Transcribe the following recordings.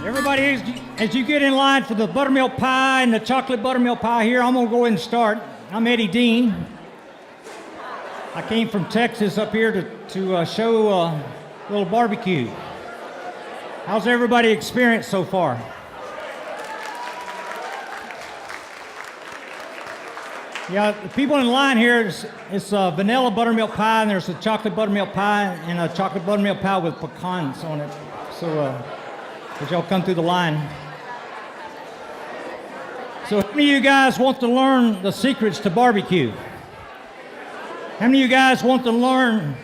Everybody, as you get in line for the buttermilk pie and the chocolate buttermilk pie here, I'm going to go ahead and start. I'm Eddie Deen. I came from Texas up here to show a little barbecue. How's everybody experience so far? Yeah, the people in line here, it's a vanilla buttermilk pie, and there's a chocolate buttermilk pie and a chocolate buttermilk pie with pecans on it. So, as y'all come through the line. So how many of you guys want to learn the secrets to barbecue? How many of you guys want to learn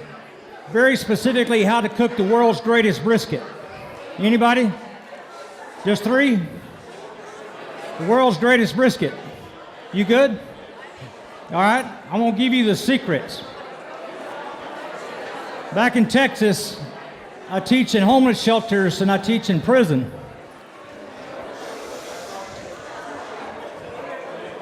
very specifically how to cook the world's greatest brisket? Anybody? Just three? The world's greatest brisket. You good? All right, I'm gonna give you the secrets. Back in Texas, I teach in homeless shelters and I teach in prison.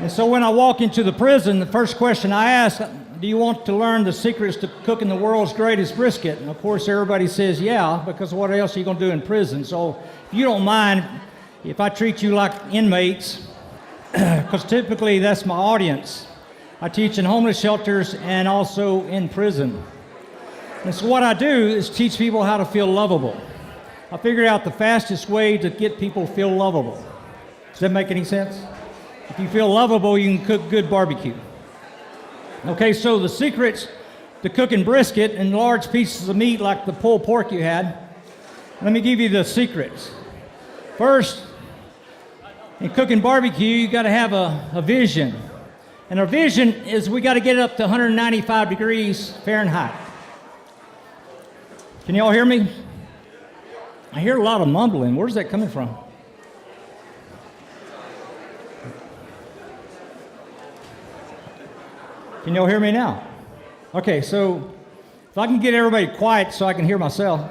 And so when I walk into the prison, the first question I ask, do you want to learn the secrets to cooking the world's greatest brisket? And of course everybody says yeah, because what else are you gonna do in prison? So if you don't mind if I treat you like inmates, because typically that's my audience. I teach in homeless shelters and also in prison. And so what I do is teach people how to feel lovable. I figured out the fastest way to get people to feel lovable. Does that make any sense? If you feel lovable, you can cook good barbecue. Okay, so the secrets to cooking brisket and large pieces of meat like the pulled pork you had, let me give you the secrets. First, in cooking barbecue, you gotta have a vision. And our vision is we gotta get it up to 195 degrees Fahrenheit. Can you all hear me? I hear a lot of mumbling. Where's that coming from? Can you all hear me now? Okay, so if I can get everybody quiet so I can hear myself.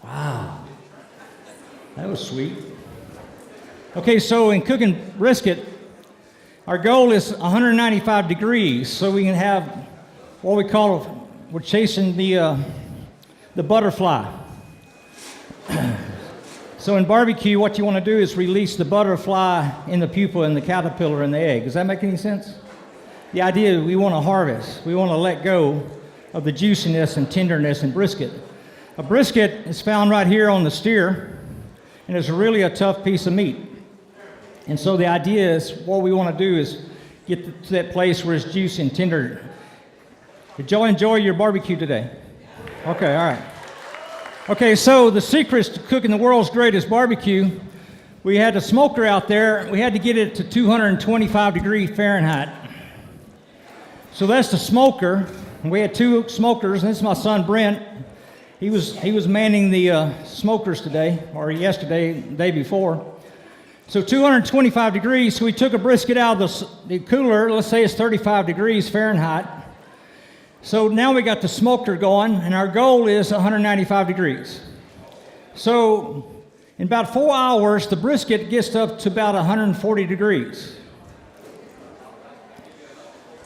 Wow, that was sweet. Okay, so in cooking brisket, our goal is 195 degrees so we can have what we call we're chasing the butterfly. So in barbecue, what you want to do is release the butterfly in the pupa and the caterpillar and the egg. Does that make any sense? The idea is we want to harvest. We want to let go of the juiciness and tenderness in brisket. A brisket is found right here on the steer, and it's really a tough piece of meat. And so the idea is what we want to do is get to that place where it's juicy and tender. Did y'all enjoy your barbecue today? Okay, all right. Okay, so the secrets to cooking the world's greatest barbecue, we had a smoker out there. We had to get it to 225 degrees Fahrenheit. So that's the smoker. We had two smokers, and this is my son Brent. He was manning the smokers today, or yesterday, the day before. So 225 degrees, so we took a brisket out of the cooler, let's say it's 35 degrees Fahrenheit. So now we got the smoker going, and our goal is 195 degrees. So in about 4 hours, the brisket gets up to about 140 degrees.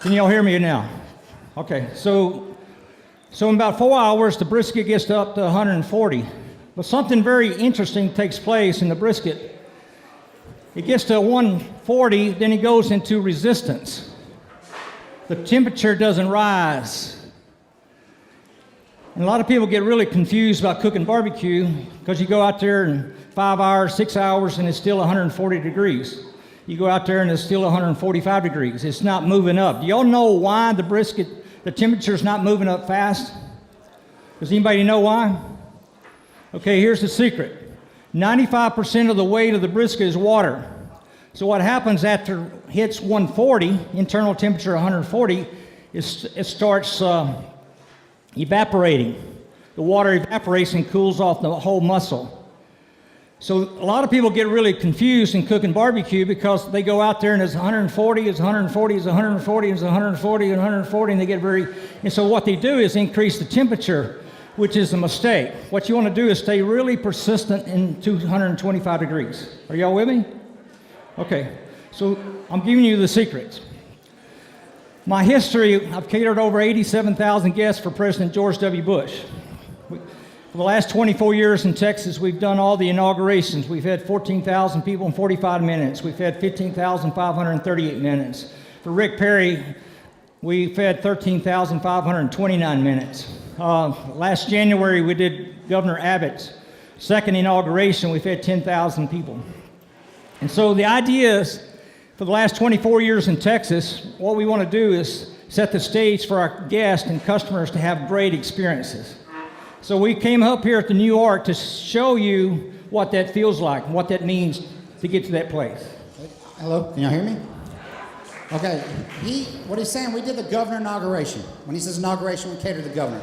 Can y'all hear me now? Okay, so in about 4 hours, the brisket gets up to 140. But something very interesting takes place in the brisket. It gets to 140, then it goes into resistance. The temperature doesn't rise. And a lot of people get really confused about cooking barbecue because you go out there in 5 hours, 6 hours, and it's still 140 degrees. You go out there and it's still 145 degrees. It's not moving up. Do y'all know why the brisket, the temperature's not moving up fast? Does anybody know why? Okay, here's the secret. 95% of the weight of the brisket is water. So what happens after it hits 140, internal temperature 140, it starts evaporating. The water evaporates and cools off the whole muscle. So a lot of people get really confused in cooking barbecue because they go out there and it's 140, it's 140, it's 140, it's 140, and 140, and they get and so what they do is increase the temperature, which is a mistake. What you want to do is stay really persistent in 225 degrees. Are y'all with me? Okay, so I'm giving you the secrets. My history, I've catered over 87,000 guests for President George W. Bush. For the last 24 years in Texas, we've done all the inaugurations. We've had 14,000 people in 45 minutes. We've had 15,538 minutes. For Rick Perry, we've had 13,529 minutes. Last January, we did Governor Abbott's second inauguration. We've had 10,000 people. And so the idea is, for the last 24 years in Texas, what we want to do is set the stage for our guests and customers to have great experiences. So we came up here at the New Ark to show you what that feels like, what that means to get to that place. Hello, can y'all hear me? Okay, what he's saying, we did the governor inauguration. When he says inauguration, we cater to the governor.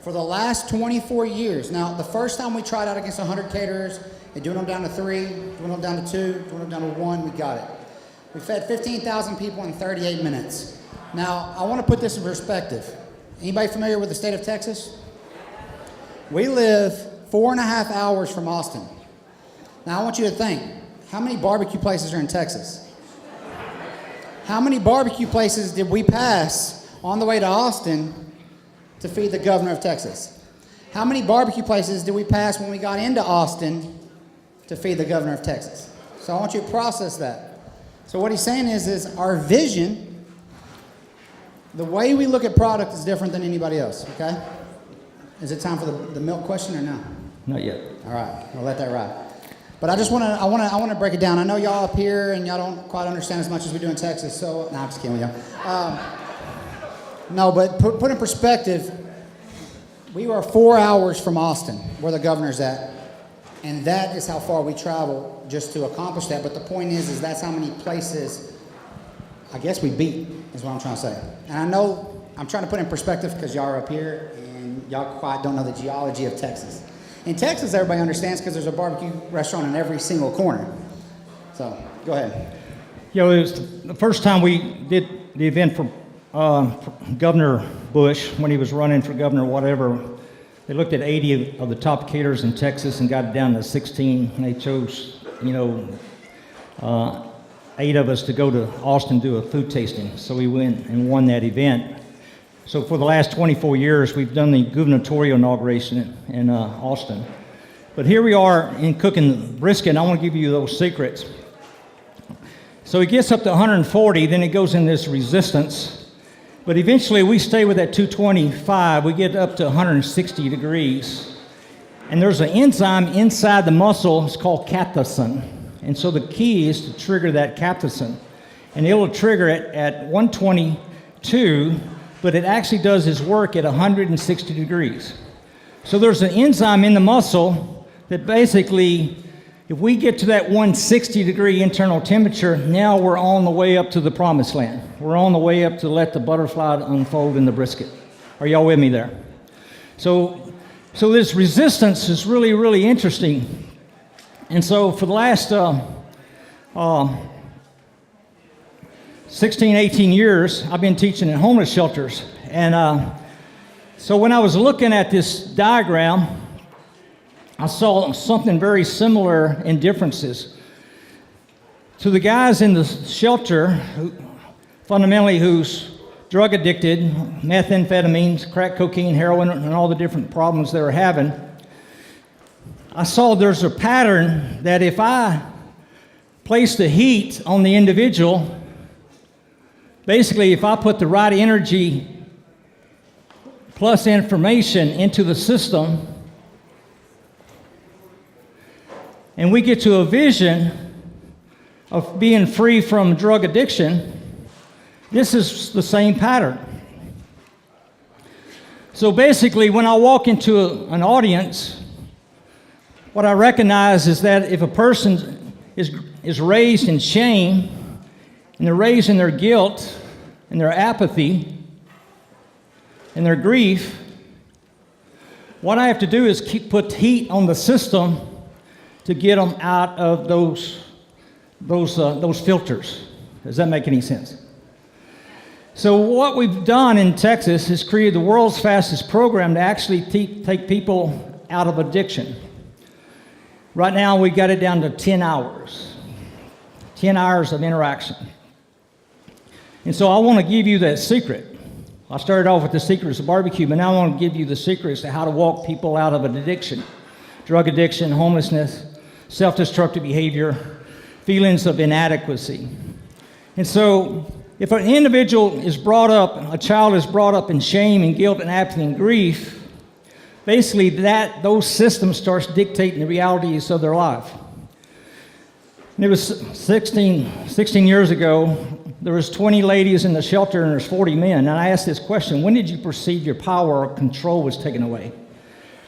For the last 24 years. Now, the first time we tried out against 100 caterers, they doing them down to 3, doing them down to 2, doing them down to 1, we got it. We fed 15,000 people in 38 minutes. Now, I want to put this in perspective. Anybody familiar with the state of Texas? We live 4.5 hours from Austin. Now, I want you to think, how many barbecue places are in Texas? How many barbecue places did we pass on the way to Austin to feed the governor of Texas? How many barbecue places did we pass when we got into Austin to feed the governor of Texas? So I want you to process that. So what he's saying is our vision, the way we look at product is different than anybody else, okay? Is it time for the milk question or no? Not yet. All right, I'll let that ride. But I just want to break it down. I know y'all up here and y'all don't quite understand as much as we do in Texas, so I'm just kidding with y'all. No, but put in perspective, we are 4 hours from Austin, where the governor's at, and that is how far we travel just to accomplish that. But the point is that's how many places I guess we beat, is what I'm trying to say. And I know I'm trying to put in perspective because y'all are up here and y'all quite don't know the geology of Texas. In Texas, everybody understands because there's a barbecue restaurant in every single corner. So, go ahead. You know, it was the first time we did the event for Governor Bush, when he was running for governor, whatever. They looked at 80 of the top caterers in Texas and got it down to 16. And they chose, 8 of us to go to Austin do a food tasting. So we went and won that event. So for the last 24 years, we've done the gubernatorial inauguration in Austin. But here we are in cooking brisket, and I want to give you those secrets. So it gets up to 140, then it goes in this resistance. But eventually we stay with that 225, we get up to 160 degrees. And there's an enzyme inside the muscle, it's called capsaicin. And so the key is to trigger that capsaicin. And it'll trigger it at 122, but it actually does its work at 160 degrees. So there's an enzyme in the muscle that basically, if we get to that 160 degree internal temperature, now we're on the way up to the promised land. We're on the way up to let the butterfly unfold in the brisket. Are y'all with me there? So this resistance is really, really interesting. And so for the last 16, 18 years, I've been teaching in homeless shelters. And so when I was looking at this diagram, I saw something very similar in differences. To the guys in the shelter, fundamentally who's drug addicted, methamphetamines, crack cocaine, heroin, and all the different problems they were having, I saw there's a pattern that if I place the heat on the individual, basically if I put the right energy plus information into the system, and we get to a vision of being free from drug addiction, this is the same pattern. So basically, when I walk into an audience, what I recognize is that if a person is raised in shame, and they're raised in their guilt, and their apathy, and their grief, what I have to do is put heat on the system to get them out of those filters. Does that make any sense? So what we've done in Texas is created the world's fastest program to actually take people out of addiction. Right now we got it down to 10 hours. 10 hours of interaction. And so I want to give you that secret I started off with the secrets of barbecue, but now I want to give you the secrets to how to walk people out of an addiction, drug addiction, homelessness, self-destructive behavior, feelings of inadequacy. And so, if an individual is brought up, a child is brought up in shame and guilt and apathy and grief, basically those systems starts dictating the realities of their life. And it was 16 years ago, there was 20 ladies in the shelter and there's 40 men. And I asked this question, when did you perceive your power or control was taken away?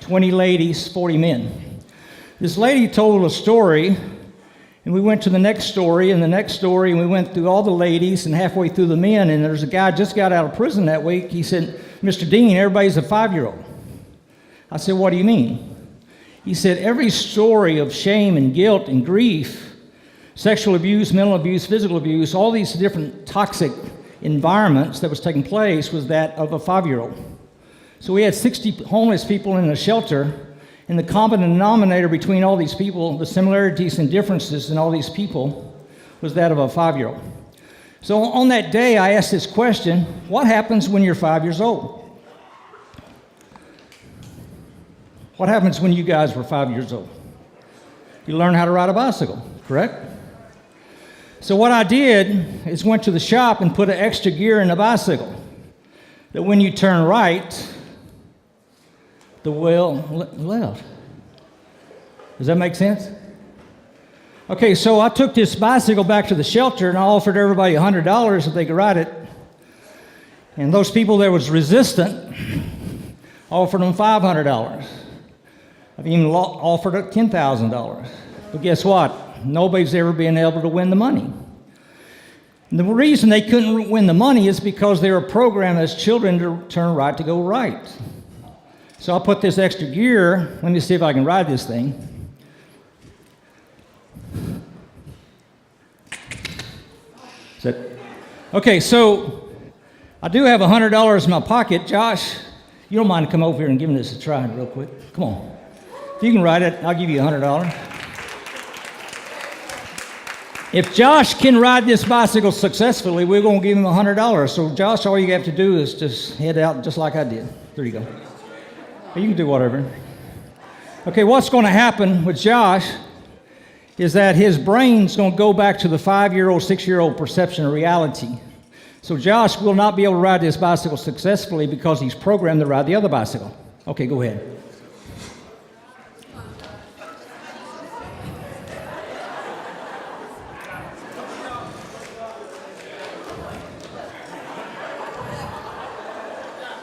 20 ladies, 40 men. This lady told a story, and we went to the next story, and the next story, and we went through all the ladies and halfway through the men, and there's a guy just got out of prison that week. He said, Mr. Dean, everybody's a 5-year-old. I said, what do you mean? He said, every story of shame and guilt and grief, sexual abuse, mental abuse, physical abuse, all these different toxic environments that was taking place was that of a 5-year-old. So we had 60 homeless people in the shelter, and the common denominator between all these people, the similarities and differences in all these people, was that of a 5-year-old. So on that day, I asked this question, what happens when you're 5 years old? What happens when you guys were 5 years old? You learn how to ride a bicycle, correct? So what I did is went to the shop and put an extra gear in the bicycle, that when you turn right, the wheel left. Does that make sense? Okay, so I took this bicycle back to the shelter and I offered everybody $100 if they could ride it. And those people that was resistant, I offered them $500. I've even offered it $10,000. But guess what? Nobody's ever been able to win the money. And the reason they couldn't win the money is because they were programmed as children to turn right to go right. So I put this extra gear. Let me see if I can ride this thing. Okay, so I do have $100 in my pocket. Josh, you don't mind to come over here and giving this a try real quick? Come on. If you can ride it, I'll give you $100. If Josh can ride this bicycle successfully, we're going to give him $100. So Josh, all you have to do is just head out just like I did. There you go. You can do whatever. Okay, what's going to happen with Josh is that his brain's going to go back to the 5-year-old, 6-year-old perception of reality. So Josh will not be able to ride this bicycle successfully because he's programmed to ride the other bicycle. Okay, go ahead.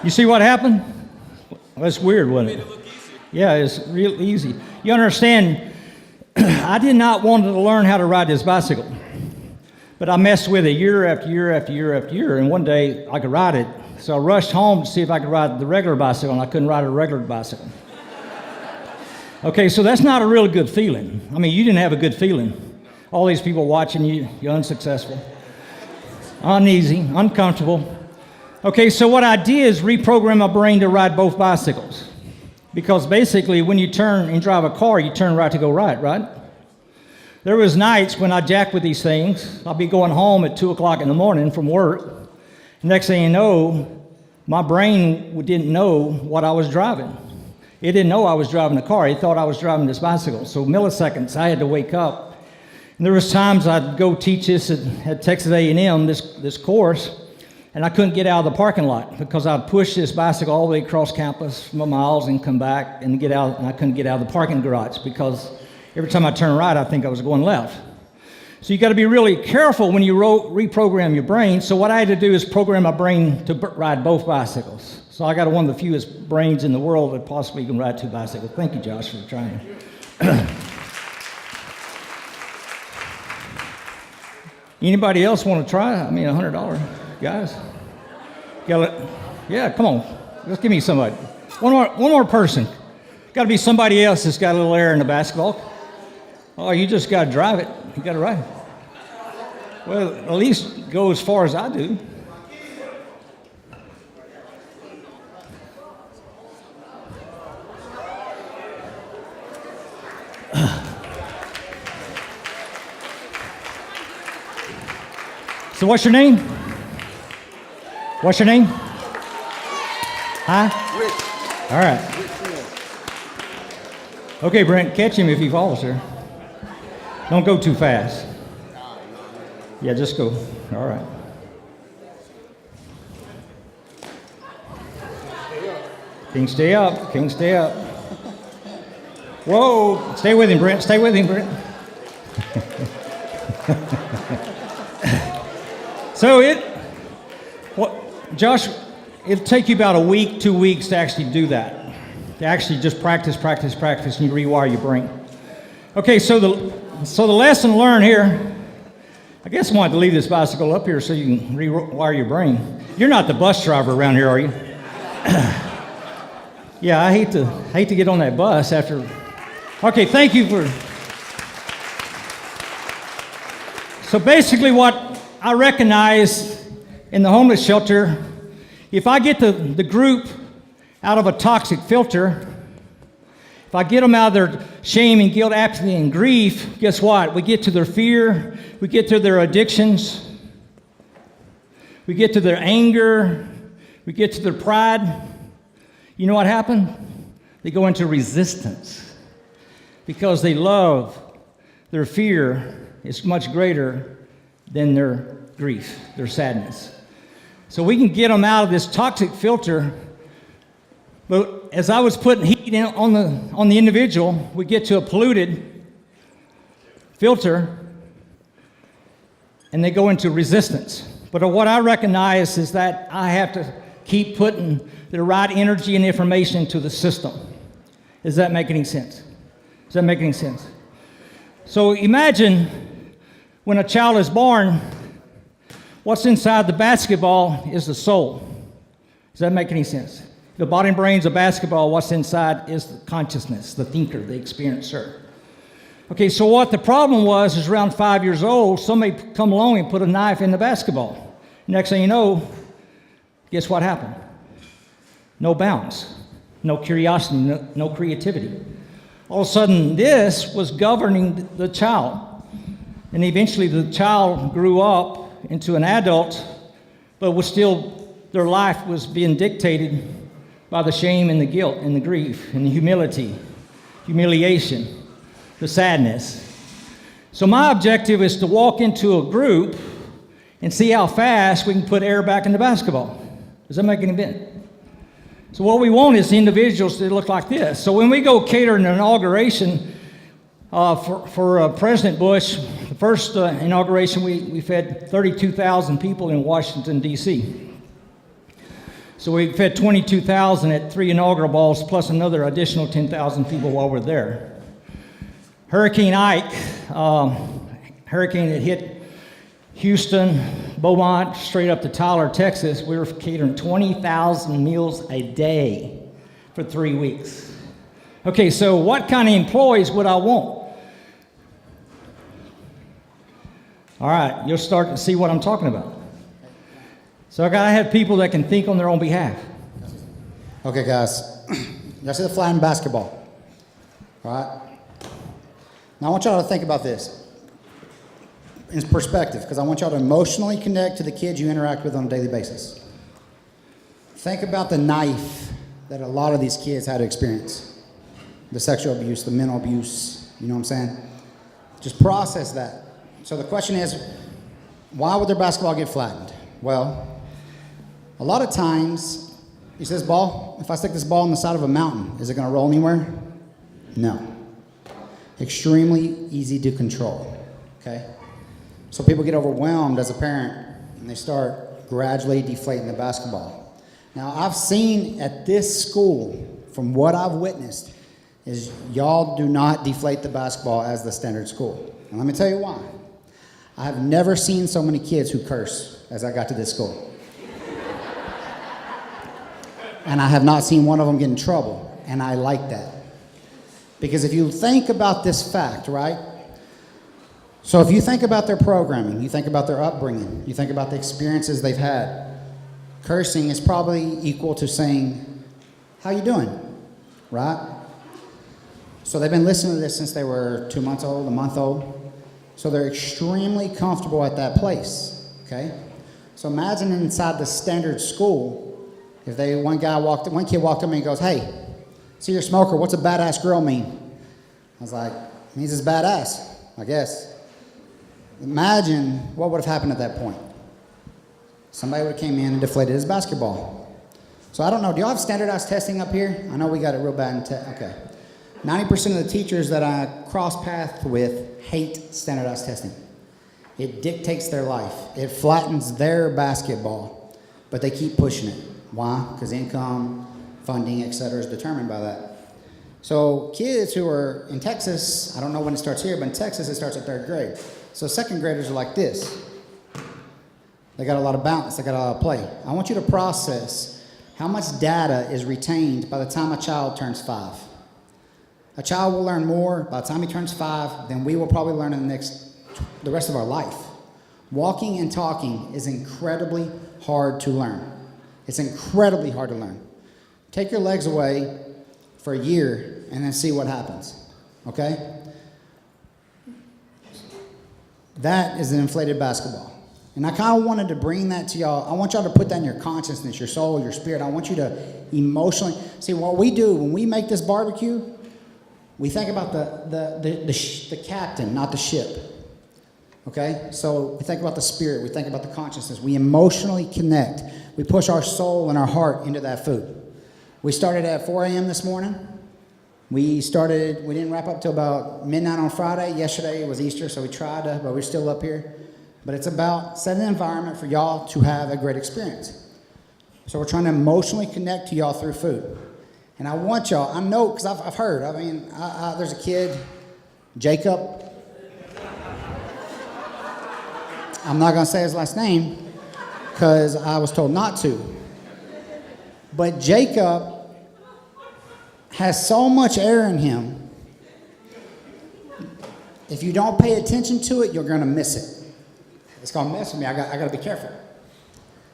You see what happened? That's weird, wasn't it? Yeah, it's real easy. You understand, I did not want to learn how to ride this bicycle, but I messed with it year after year after year after year, and one day I could ride it. So I rushed home to see if I could ride the regular bicycle, and I couldn't ride a regular bicycle. Okay, so that's not a really good feeling. I mean, you didn't have a good feeling. All these people watching you, you're unsuccessful, uneasy, uncomfortable. Okay, so what I did is reprogram my brain to ride both bicycles. Because basically, when you turn and drive a car, you turn right to go right? There was nights when I jacked with these things. I'll be going home at 2 o'clock in the morning from work. Next thing you know, my brain didn't know what I was driving. It didn't know I was driving a car. It thought I was driving this bicycle. So milliseconds, I had to wake up. And there was times I'd go teach this at Texas A&M, this course, and I couldn't get out of the parking lot because I'd push this bicycle all the way across campus for miles and come back and get out, and I couldn't get out of the parking garage because every time I turned right, I think I was going left. So you got to be really careful when you reprogram your brain. So what I had to do is program my brain to ride both bicycles. So I got one of the fewest brains in the world that possibly can ride two bicycles. Thank you, Josh, for trying. Anybody else want to try? I mean, $100. Guys, yeah, come on. Just give me somebody. One more person. Got to be somebody else that's got a little air in the basketball. Oh, you just got to drive it. You got to ride it. Well, at least go as far as I do. So what's your name? What's your name? Huh? Rich. All right. Okay, Brent, catch him if he falls, sir. Don't go too fast. Yeah, just go. All right. King, stay up. King, stay up. Whoa. Stay with him, Brent. Stay with him, Brent. Josh, it'll take you about a week, 2 weeks to actually do that. To actually just practice, and you rewire your brain. Okay, so the lesson learned here, I guess I wanted to leave this bicycle up here so you can rewire your brain. You're not the bus driver around here, are you? Yeah, I hate to get on that bus after. Okay, thank you for. So basically what I recognize in the homeless shelter, if I get the group out of a toxic filter, if I get them out of their shame and guilt, apathy, and grief, guess what? We get to their fear, we get to their addictions, we get to their anger, we get to their pride. You know what happened? They go into resistance because they love their fear is much greater than their grief, their sadness. So we can get them out of this toxic filter. But as I was putting heat on the individual, we get to a polluted filter, and they go into resistance. But what I recognize is that I have to keep putting the right energy and information into the system. Does that make any sense? Does that make any sense? So imagine when a child is born, what's inside the basketball is the soul. Does that make any sense? The body and brain's a basketball, what's inside is the consciousness, the thinker, the experiencer. Okay, so what the problem was is around 5 years old, somebody come along and put a knife in the basketball. Next thing you know, guess what happened? No bounce, no curiosity, no creativity. All of a sudden, this was governing the child. And eventually the child grew up into an adult, but was still, their life was being dictated by the shame and the guilt and the grief and the humiliation, the sadness. So my objective is to walk into a group and see how fast we can put air back in the basketball. Does that make any sense? So what we want is individuals that look like this. So when we go cater an inauguration for President Bush, the first inauguration, we fed 32,000 people in Washington, D.C. So we fed 22,000 at 3 inaugural balls, plus another additional 10,000 people while we're there. Hurricane Ike, hurricane that hit Houston, Beaumont, straight up to Tyler, Texas, we were catering 20,000 meals a day for 3 weeks. Okay, so what kind of employees would I want? All right, you'll start to see what I'm talking about. So I gotta have people that can think on their own behalf. Okay, guys. Y'all see the flying basketball? All right? Now I want y'all to think about this in perspective, because I want y'all to emotionally connect to the kids you interact with on a daily basis. Think about the knife that a lot of these kids had to experience. The sexual abuse, the mental abuse, you know what I'm saying? Just process that. So the question is, why would their basketball get flattened? Well, a lot of times, you see this ball? If I stick this ball on the side of a mountain, is it going to roll anywhere? No. Extremely easy to control, okay? So people get overwhelmed as a parent, and they start gradually deflating the basketball. Now, I've seen at this school, from what I've witnessed, is y'all do not deflate the basketball as the standard school. And let me tell you why. I have never seen so many kids who curse as I got to this school. And I have not seen one of them get in trouble, and I like that. Because if you think about this fact, right? So if you think about their programming, you think about their upbringing, you think about the experiences they've had, cursing is probably equal to saying, how you doing, right? So they've been listening to this since they were 2 months old, a month old. So they're extremely comfortable at that place, okay? So imagine inside the standard school, If one kid walked up to me and goes, "Hey, see you're a smoker, what's a badass girl mean?" I was like, "It means it's badass, I guess." Imagine what would have happened at that point. Somebody would have came in and deflated his basketball. So I don't know, do y'all have standardized testing up here? I know we got it real bad in okay. 90% of the teachers that I cross paths with hate standardized testing. It dictates their life. It flattens their basketball, but they keep pushing it. Why? Because income, funding, etc. is determined by that. So kids who are in Texas, I don't know when it starts here, but in Texas it starts at 3rd grade. So 2nd graders are like this. They got a lot of balance, they got a lot of play. I want you to process how much data is retained by the time a child turns 5. A child will learn more by the time he turns 5 than we will probably learn in the rest of our life. Walking and talking is incredibly hard to learn. It's incredibly hard to learn. Take your legs away for a year and then see what happens, okay? That is an inflated basketball. And I kind of wanted to bring that to y'all. I want y'all to put that in your consciousness, your soul, your spirit. I want you to emotionally see what we do when we make this barbecue. We think about the captain, not the ship. Okay? So we think about the spirit. We think about the consciousness. We emotionally connect. We push our soul and our heart into that food. We started at 4 a.m. this morning. We didn't wrap up till about midnight on Friday. Yesterday was Easter, so we tried to, but we're still up here. But it's about setting an environment for y'all to have a great experience. So we're trying to emotionally connect to y'all through food. And I want y'all, I know, because I've heard, there's a kid, Jacob. I'm not going to say his last name because I was told not to. But Jacob has so much air in him. If you don't pay attention to it, you're going to miss it. It's going to mess with me. I got to be careful.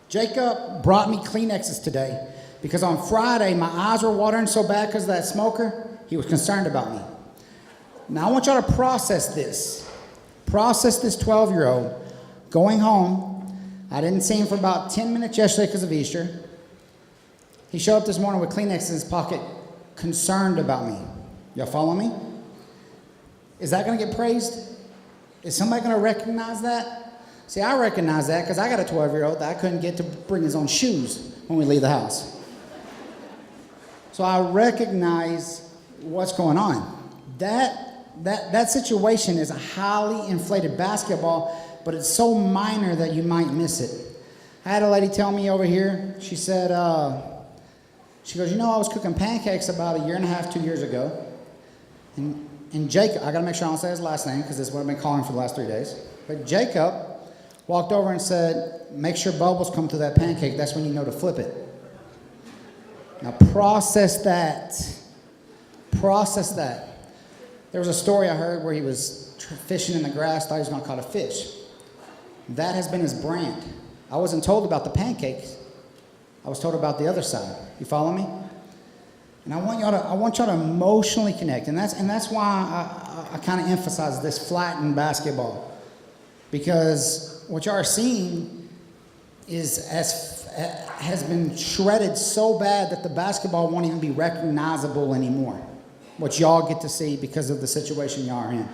Jacob brought me Kleenexes today because on Friday, my eyes were watering so bad because of that smoker. He was concerned about me. Now, I want y'all to process this. Process this 12-year-old going home. I didn't see him for about 10 minutes yesterday because of Easter. He showed up this morning with Kleenex in his pocket, concerned about me. Y'all follow me? Is that going to get praised? Is somebody going to recognize that? See, I recognize that because I got a 12-year-old that I couldn't get to bring his own shoes when we leave the house. So I recognize what's going on. That situation is a highly inflated basketball, but it's so minor that you might miss it. I had a lady tell me over here, she said, she goes, I was cooking pancakes about 1.5 years, 2 years ago. And Jacob, I got to make sure I don't say his last name because this is what I've been calling for the last 3 days. But Jacob walked over and said, make sure bubbles come through that pancake. That's when you know to flip it. Now process that. Process that. There was a story I heard where he was fishing in the grass, thought he was going to catch a fish. That has been his brand. I wasn't told about the pancakes. I was told about the other side. You follow me? And I want y'all to emotionally connect. And that's why I kind of emphasize this flattened basketball. Because what y'all are seeing has been shredded so bad that the basketball won't even be recognizable anymore. What y'all get to see because of the situation y'all are in.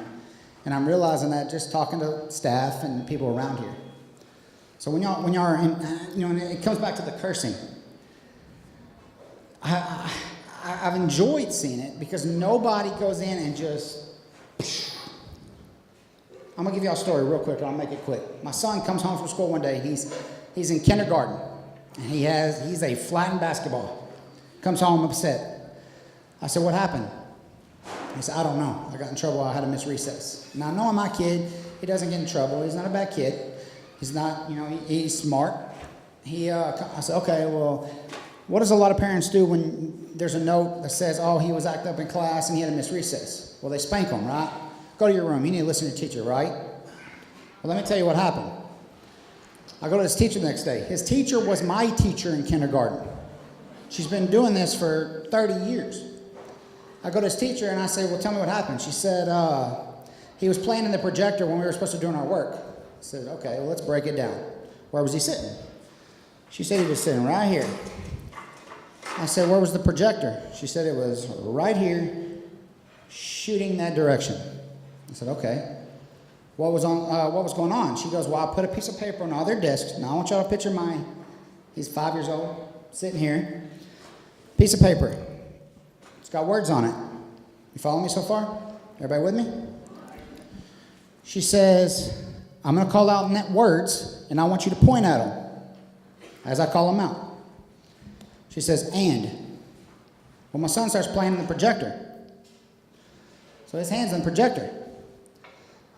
And I'm realizing that just talking to staff and people around here. So when y'all are in, and it comes back to the cursing. I've enjoyed seeing it because nobody goes in and just. I'm gonna give y'all a story real quick. I'll make it quick. My son comes home from school one day. He's in kindergarten, and he's a flattened basketball. Comes home upset. I said, "What happened?" He said, "I don't know. I got in trouble. I had to miss recess." Now, knowing my kid, he doesn't get in trouble. He's not a bad kid. He's not, he's smart. I said, "Okay, well, what does a lot of parents do when there's a note that says, oh, he was acting up in class and he had to miss recess?" Well, they spank him, right? Go to your room. You need to listen to your teacher, right? Well, let me tell you what happened. I go to his teacher the next day. His teacher was my teacher in kindergarten. She's been doing this for 30 years. I go to his teacher and I say, well, tell me what happened. She said, he was playing in the projector when we were supposed to be doing our work. I said, okay, well, let's break it down. Where was he sitting? She said he was sitting right here. I said, where was the projector? She said it was right here, shooting that direction. I said, okay. What was going on? She goes, well, I put a piece of paper on all their desks. Now I want y'all to picture he's 5 years old, sitting here. Piece of paper. It's got words on it. You follow me so far? Everybody with me? She says, I'm going to call out net words, and I want you to point at them as I call them out. She says, and. Well, my son starts playing on the projector. So his hand's on the projector.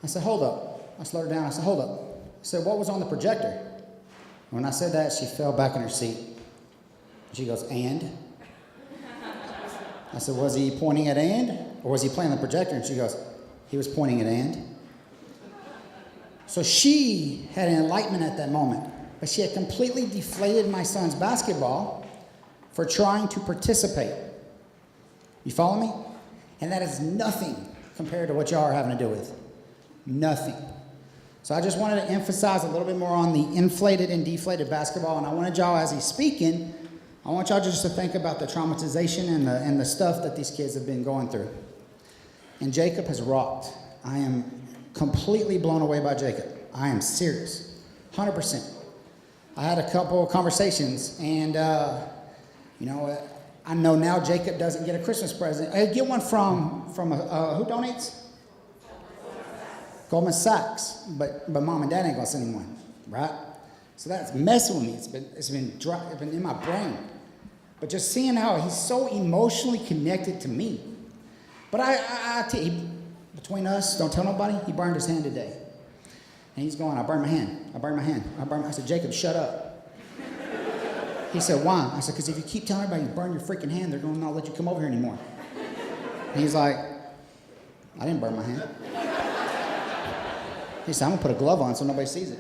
I said, hold up. I slowed her down. I said, hold up. I said, what was on the projector? When I said that, she fell back in her seat. She goes, and? I said, was he pointing at and? Or was he playing the projector? And she goes, he was pointing at and. So she had an enlightenment at that moment. But she had completely deflated my son's basketball for trying to participate. You follow me? And that is nothing compared to what y'all are having to deal with. Nothing. So I just wanted to emphasize a little bit more on the inflated and deflated basketball. And I wanted y'all, as he's speaking, I want y'all just to think about the traumatization and the stuff that these kids have been going through. And Jacob has rocked. I am completely blown away by Jacob. I am serious. 100%. I had a couple of conversations, and, I know now Jacob doesn't get a Christmas present. I get one from who donates? Goldman Sachs. But mom and dad ain't going to send him one, right? So that's messing with me. It's been in my brain. But just seeing how he's so emotionally connected to me. But between us, don't tell nobody, he burned his hand today. And he's going, I burned my hand. I said, Jacob, shut up. He said, why? I said, because if you keep telling everybody you burn your freaking hand, they're going to not let you come over here anymore. And he's like, I didn't burn my hand. He said, I'm going to put a glove on so nobody sees it.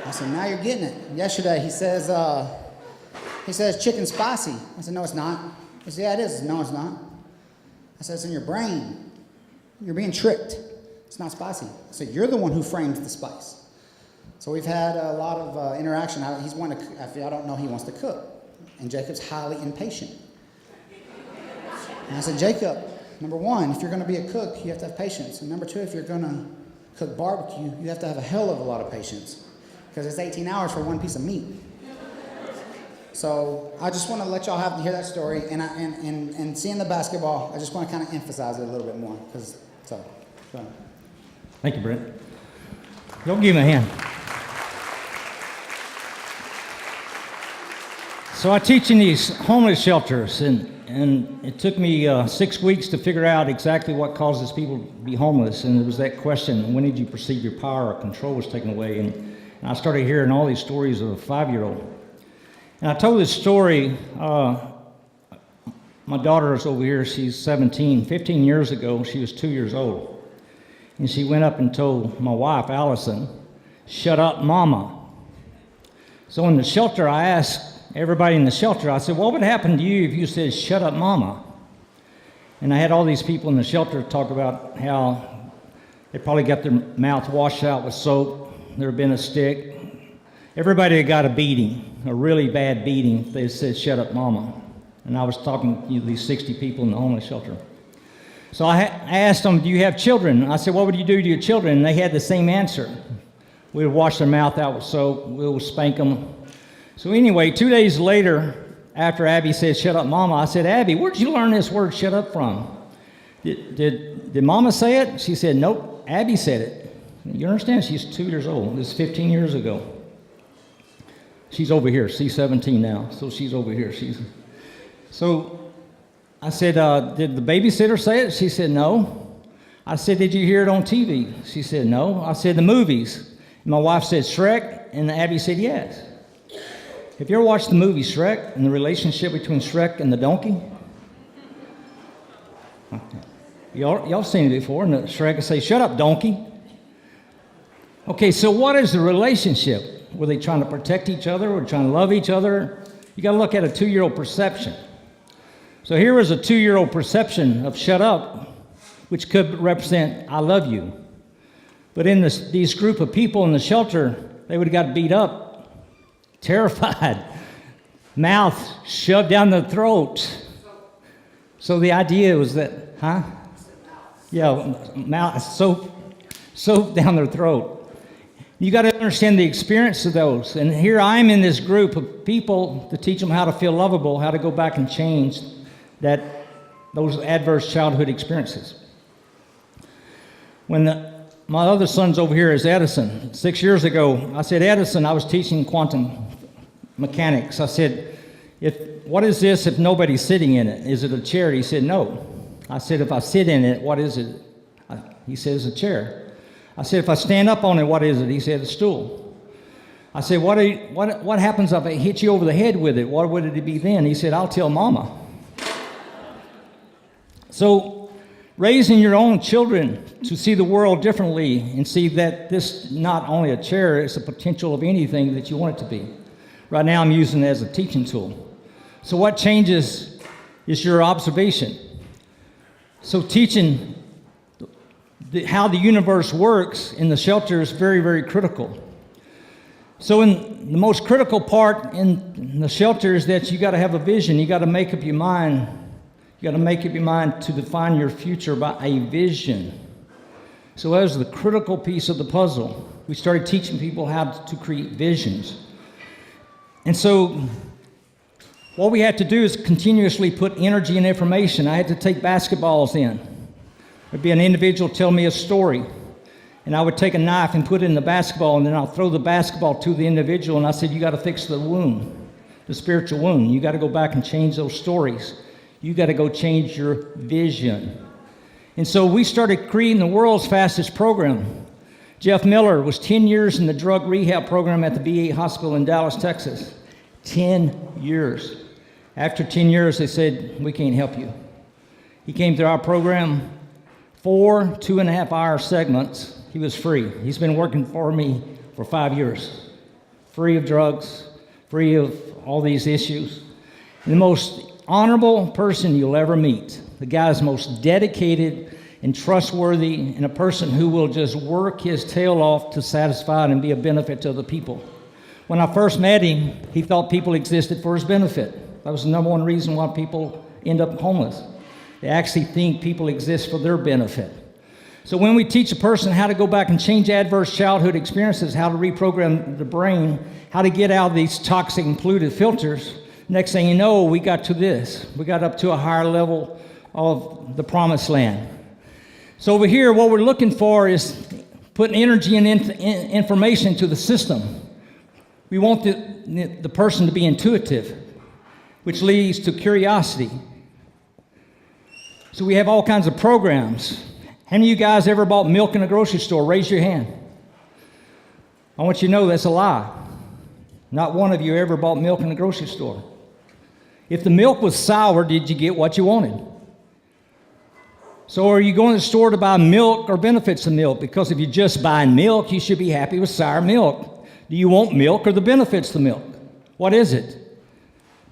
I said, now you're getting it. Yesterday, he says, chicken spicy. I said, no, it's not. He said, yeah, it is. No, it's not. I said, it's in your brain. You're being tricked. It's not spicy. I said, you're the one who frames the spice. So we've had a lot of interaction. He's one if y'all don't know, he wants to cook. And Jacob's highly impatient. And I said, Jacob, number one, if you're going to be a cook, you have to have patience. And number two, if you're going to cook barbecue, you have to have a hell of a lot of patience. Because it's 18 hours for one piece of meat. So I just want to let y'all hear that story. And seeing the basketball, I just want to kind of emphasize it a little bit more. Thank you, Brent. Don't give him a hand. So I teach in these homeless shelters, and it took me 6 weeks to figure out exactly what causes people to be homeless. And it was that question, when did you perceive your power or control was taken away? And I started hearing all these stories of a 5-year-old. And I told this story, my daughter is over here, she's 17. 15 years ago, she was 2 years old. And she went up and told my wife, Allison, shut up, mama. So in the shelter, I asked everybody in the shelter, I said, what would happen to you if you said, shut up, mama? And I had all these people in the shelter talk about how they probably got their mouth washed out with soap, there had been a stick. Everybody had got a beating, a really bad beating, if they said, shut up, mama. And I was talking to these 60 people in the homeless shelter. So I asked them, do you have children? I said, what would you do to your children? And they had the same answer. We would wash their mouth out with soap, we would spank them. So anyway, 2 days later, after Abby said, shut up, mama, I said, Abby, where'd you learn this word, shut up, from? Did mama say it? She said, nope, Abby said it. You understand? She's 2 years old. This is 15 years ago. She's over here. She's 17 now, so she's over here. So I said, did the babysitter say it? She said, no. I said, did you hear it on TV? She said, no. I said, the movies. And my wife said, Shrek, and Abby said, yes. Have you ever watched the movie Shrek and the relationship between Shrek and the donkey? Y'all seen it before, and Shrek will say, shut up, donkey. Okay, so what is the relationship? Were they trying to protect each other? Were they trying to love each other? You got to look at a 2-year-old perception. So here was a 2-year-old perception of shut up, which could represent I love you. But in these group of people in the shelter, they would have got beat up, terrified. mouth shoved down the throat. So the idea was that, yeah, mouth soap down their throat. You got to understand the experience of those. And here I'm in this group of people to teach them how to feel lovable, how to go back and change those adverse childhood experiences. When my other son's over here is Edison. 6 years ago, I said, Edison, I was teaching quantum mechanics. I said, what is this if nobody's sitting in it? Is it a chair? He said, no. I said, if I sit in it, what is it? He said, it's a chair. I said, if I stand up on it, what is it? He said, a stool. I said, what happens if I hit you over the head with it? What would it be then? He said, I'll tell Mama. So raising your own children to see the world differently and see that this is not only a chair, it's a potential of anything that you want it to be. Right now I'm using it as a teaching tool. So what changes is your observation. So teaching how the universe works in the shelter is very, very critical. So in the most critical part in the shelter is that you got to have a vision. You got to make up your mind. You got to make up your mind to define your future by a vision. So that was the critical piece of the puzzle. We started teaching people how to create visions. And so what we had to do is continuously put energy and information. I had to take basketballs in. There'd be an individual tell me a story, and I would take a knife and put it in the basketball, and then I'll throw the basketball to the individual, and I said, you got to fix the wound, the spiritual wound. You got to go back and change those stories. You got to go change your vision. And so we started creating the world's fastest program. Jeff Miller was 10 years in the drug rehab program at the VA hospital in Dallas, Texas. 10 years. After 10 years, they said, we can't help you. He came through our program, 4 2.5-hour segments. He was free. He's been working for me for 5 years. Free of drugs, free of all these issues. And the most honorable person you'll ever meet. The guy's most dedicated and trustworthy, and a person who will just work his tail off to satisfy and be a benefit to other people. When I first met him, he thought people existed for his benefit. That was the number one reason why people end up homeless. They actually think people exist for their benefit. So when we teach a person how to go back and change adverse childhood experiences, how to reprogram the brain, how to get out of these toxic and polluted filters, next thing you know, we got to this. We got up to a higher level of the promised land. So over here, what we're looking for is putting energy and information to the system. We want the person to be intuitive, which leads to curiosity. So we have all kinds of programs. How many of you guys ever bought milk in a grocery store? Raise your hand. I want you to know that's a lie. Not one of you ever bought milk in a grocery store. If the milk was sour, did you get what you wanted? So are you going to the store to buy milk or benefits of milk? Because if you're just buying milk, you should be happy with sour milk. Do you want milk or the benefits of milk? What is it?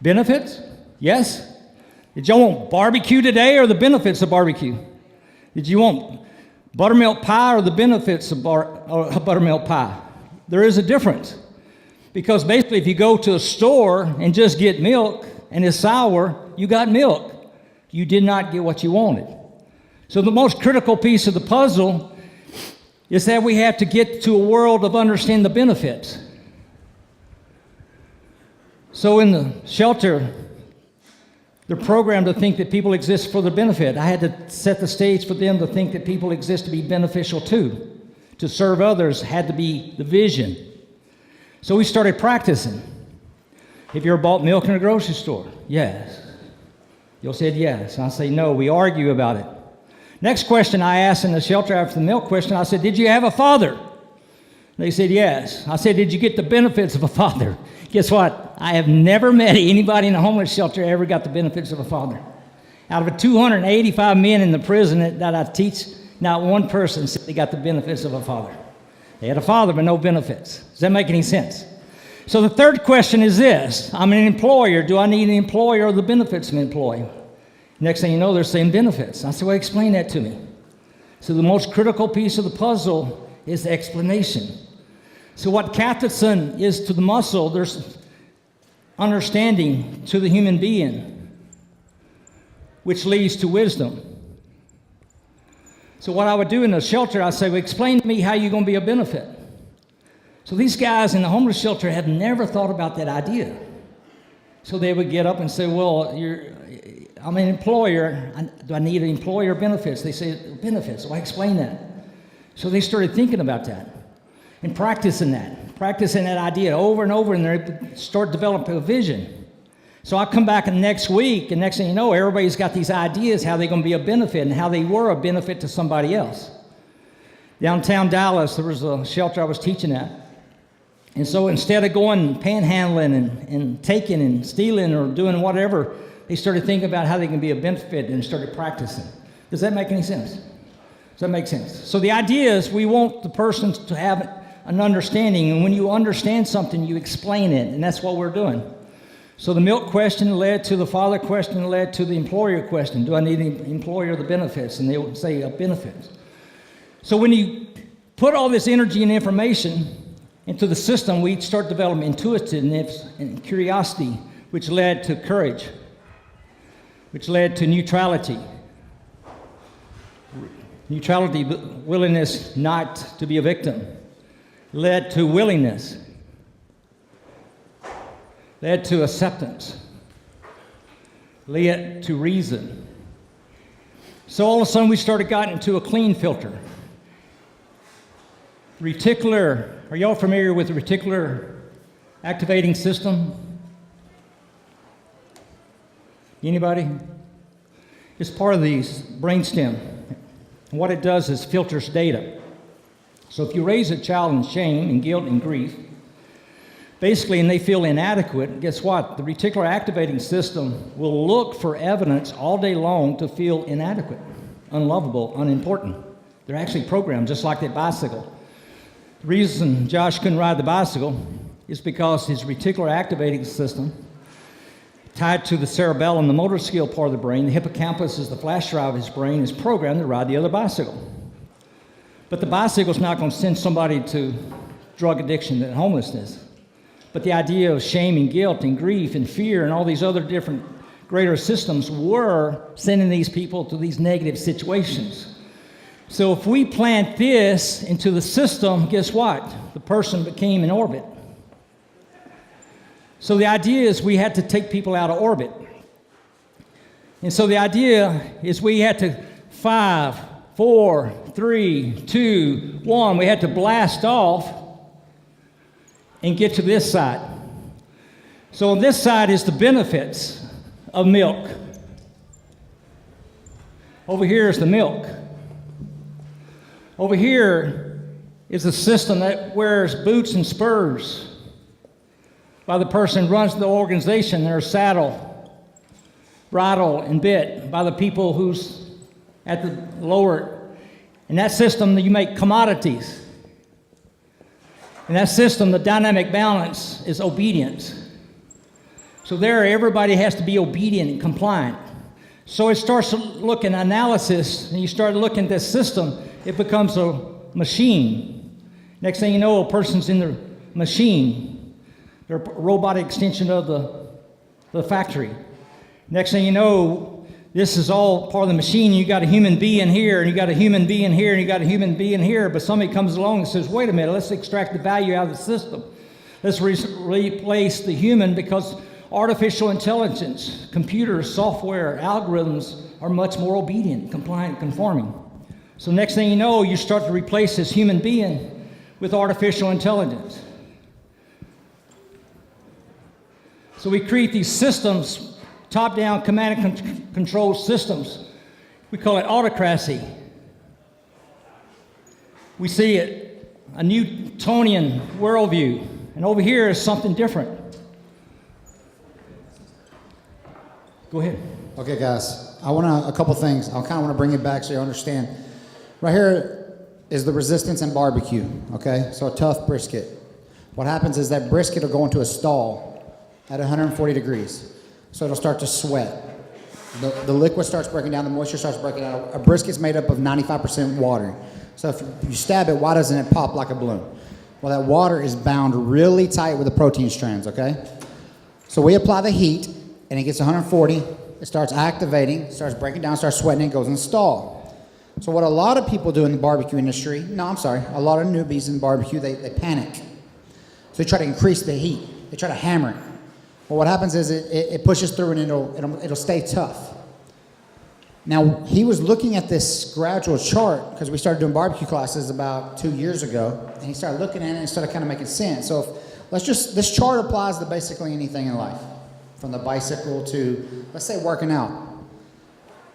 Benefits? Yes? Did y'all want barbecue today or the benefits of barbecue? Did you want buttermilk pie or the benefits of buttermilk pie? There is a difference. Because basically if you go to a store and just get milk and it's sour, you got milk. You did not get what you wanted. So the most critical piece of the puzzle is that we have to get to a world of understanding the benefits. So in the shelter, they're programmed to think that people exist for their benefit. I had to set the stage for them to think that people exist to be beneficial too. To serve others had to be the vision. So we started practicing. Have you ever bought milk in a grocery store? Yes. You'll say yes. I say no. We argue about it. Next question I asked in the shelter after the milk question, I said, did you have a father? They said yes. I said, did you get the benefits of a father? Guess what? I have never met anybody in a homeless shelter ever got the benefits of a father. Out of the 285 men in the prison that I teach, not one person said they got the benefits of a father. They had a father, but no benefits. Does that make any sense? So the third question is this. I'm an employer. Do I need an employer or the benefits of an employee? Next thing you know, they're saying benefits. I said, well, explain that to me. So the most critical piece of the puzzle is the explanation. So what capsaicin is to the muscle, understanding to the human being, which leads to wisdom. So what I would do in the shelter, I'd say, well, explain to me how you're going to be a benefit. So these guys in the homeless shelter had never thought about that idea. So they would get up and say, well, I'm an employer. Do I need employer benefits? They say, benefits. So I explain that. So they started thinking about that and practicing that idea over and over, and they start developing a vision. So I come back the next week, and next thing you know, everybody's got these ideas how they're going to be a benefit and how they were a benefit to somebody else. Downtown Dallas, there was a shelter I was teaching at. And so instead of going panhandling and taking and stealing or doing whatever, they started thinking about how they can be a benefit and started practicing. Does that make any sense? Does that make sense? So the idea is we want the person to have an understanding, and when you understand something, you explain it, and that's what we're doing. So the milk question led to the father question, led to the employer question. Do I need an employer the benefits? And they would say a benefit. So when you put all this energy and information into the system, we start developing intuitiveness and curiosity, which led to courage, which led to neutrality. Neutrality, willingness not to be a victim, led to willingness, led to acceptance, led to reason. So all of a sudden we started getting into a clean filter. Reticular, are y'all familiar with the reticular activating system? Anybody? It's part of the brainstem. And what it does is filters data. So if you raise a child in shame and guilt and grief, basically, and they feel inadequate, guess what? The reticular activating system will look for evidence all day long to feel inadequate, unlovable, unimportant. They're actually programmed just like that bicycle. The reason Josh couldn't ride the bicycle is because his reticular activating system, tied to the cerebellum, the motor skill part of the brain, the hippocampus is the flash drive of his brain, is programmed to ride the other bicycle. But the bicycle's not going to send somebody to drug addiction and homelessness. But the idea of shame and guilt and grief and fear and all these other different greater systems were sending these people to these negative situations. So if we plant this into the system, guess what? The person became in orbit. So the idea is we had to take people out of orbit. And so the idea is we had to 5, 4, 3, 2, 1, we had to blast off and get to this side. So on this side is the benefits of milk. Over here is the milk. Over here is a system that wears boots and spurs. By the person who runs the organization, they're saddle, bridle, and bit by the people who's at the lower. In that system, you make commodities. In that system, the dynamic balance is obedience. So there, everybody has to be obedient and compliant. So it starts to look at analysis, and you start looking at this system, it becomes a machine. Next thing you know, a person's in the machine. They're a robotic extension of the factory. Next thing you know, this is all part of the machine. You got a human being here, and you got a human being here, and you got a human being here. But somebody comes along and says, wait a minute, let's extract the value out of the system. Let's replace the human, because artificial intelligence, computers, software, algorithms are much more obedient, compliant, conforming. So next thing you know, you start to replace this human being with artificial intelligence. So we create these systems, top-down command and control systems. We call it autocracy. We see it, a Newtonian worldview. And over here is something different. Go ahead. Okay, guys. I want a couple things. I kind of want to bring it back so you understand. Right here is the resistance in barbecue, okay? So a tough brisket. What happens is that brisket will go into a stall at 140 degrees. So it'll start to sweat. The liquid starts breaking down, the moisture starts breaking down. A brisket's made up of 95% water. So if you stab it, why doesn't it pop like a balloon? Well, that water is bound really tight with the protein strands, okay? So we apply the heat, and it gets 140. It starts activating, starts breaking down, starts sweating, it goes in stall. So what a lot of people do in the barbecue industry, a lot of newbies in barbecue, they panic. So they try to increase the heat. They try to hammer it. Well, what happens is it pushes through and it'll stay tough. Now, he was looking at this gradual chart because we started doing barbecue classes about 2 years ago, and he started looking at it and it started kind of making sense. So this chart applies to basically anything in life, from the bicycle to, let's say, working out.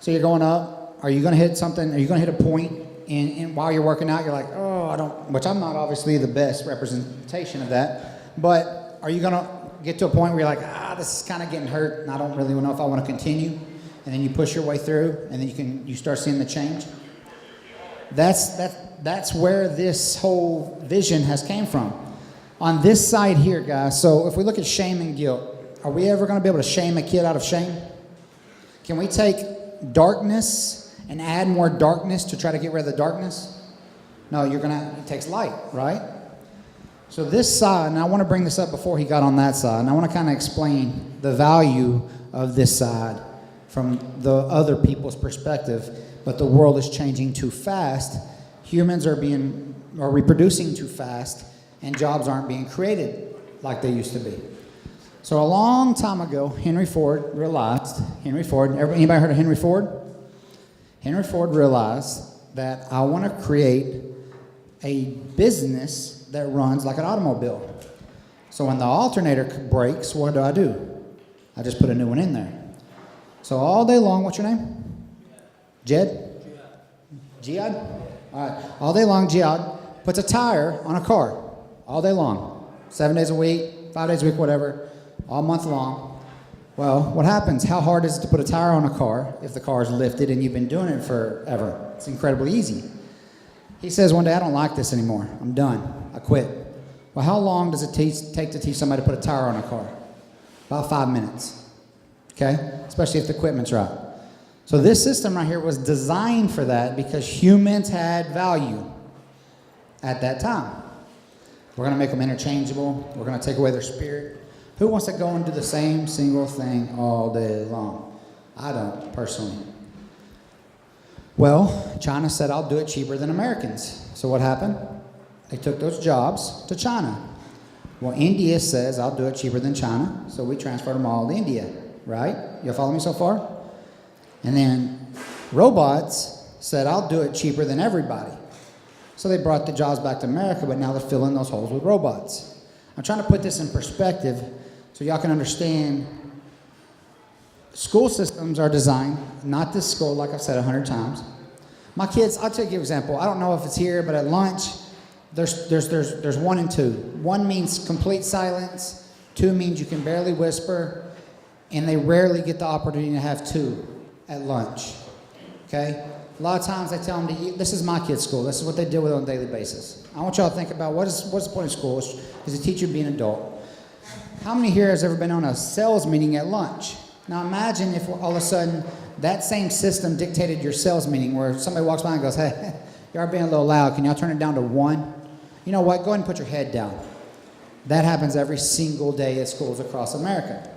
So you're going up. Are you going to hit something? Are you going to hit a point and while you're working out, you're like, oh, I don't, which I'm not obviously the best representation of that, but are you going to get to a point where you're like, this is kind of getting hurt and I don't really know if I want to continue? And then you push your way through and then you start seeing the change. That's where this whole vision has came from. On this side here, guys, so if we look at shame and guilt, are we ever going to be able to shame a kid out of shame? Can we take darkness and add more darkness to try to get rid of the darkness? No, it takes light, right? So this side, and I want to bring this up before he got on that side, and I want to kind of explain the value of this side from the other people's perspective, but the world is changing too fast. Humans are reproducing too fast, and jobs aren't being created like they used to be. So a long time ago, Henry Ford, anybody heard of Henry Ford? Henry Ford realized that I want to create a business that runs like an automobile. So when the alternator breaks, what do? I just put a new one in there. So all day long, what's your name? Jed? Jihad? All right. All day long, Jihad puts a tire on a car. All day long. 7 days a week, 5 days a week, whatever. All month long. Well, what happens? How hard is it to put a tire on a car if the car is lifted and you've been doing it forever? It's incredibly easy. He says one day, I don't like this anymore. I'm done. I quit. Well, how long does it take to teach somebody to put a tire on a car? About 5 minutes. Okay? Especially if the equipment's right. So this system right here was designed for that because humans had value at that time. We're going to make them interchangeable. We're going to take away their spirit. Who wants to go and do the same single thing all day long? I don't, personally. Well, China said, I'll do it cheaper than Americans. So what happened? They took those jobs to China. Well, India says, I'll do it cheaper than China. So we transferred them all to India, right? You follow me so far? And then robots said, I'll do it cheaper than everybody. So they brought the jobs back to America, but now they're filling those holes with robots. I'm trying to put this in perspective so y'all can understand. School systems are designed, not this school, like I've said 100 times. My kids, I'll take you an example. I don't know if it's here, but at lunch, there's 1 and 2. 1 means complete silence. 2 means you can barely whisper, and they rarely get the opportunity to have 2 at lunch. Okay? A lot of times they tell them to eat. This is my kids' school. This is what they deal with on a daily basis. I want y'all to think about what's the point of school? Is to teach you to be an adult. How many here has ever been on a sales meeting at lunch? Now imagine if all of a sudden that same system dictated your sales meeting where somebody walks by and goes, hey, y'all being a little loud. Can y'all turn it down to 1? You know what? Go ahead and put your head down. That happens every single day at schools across America.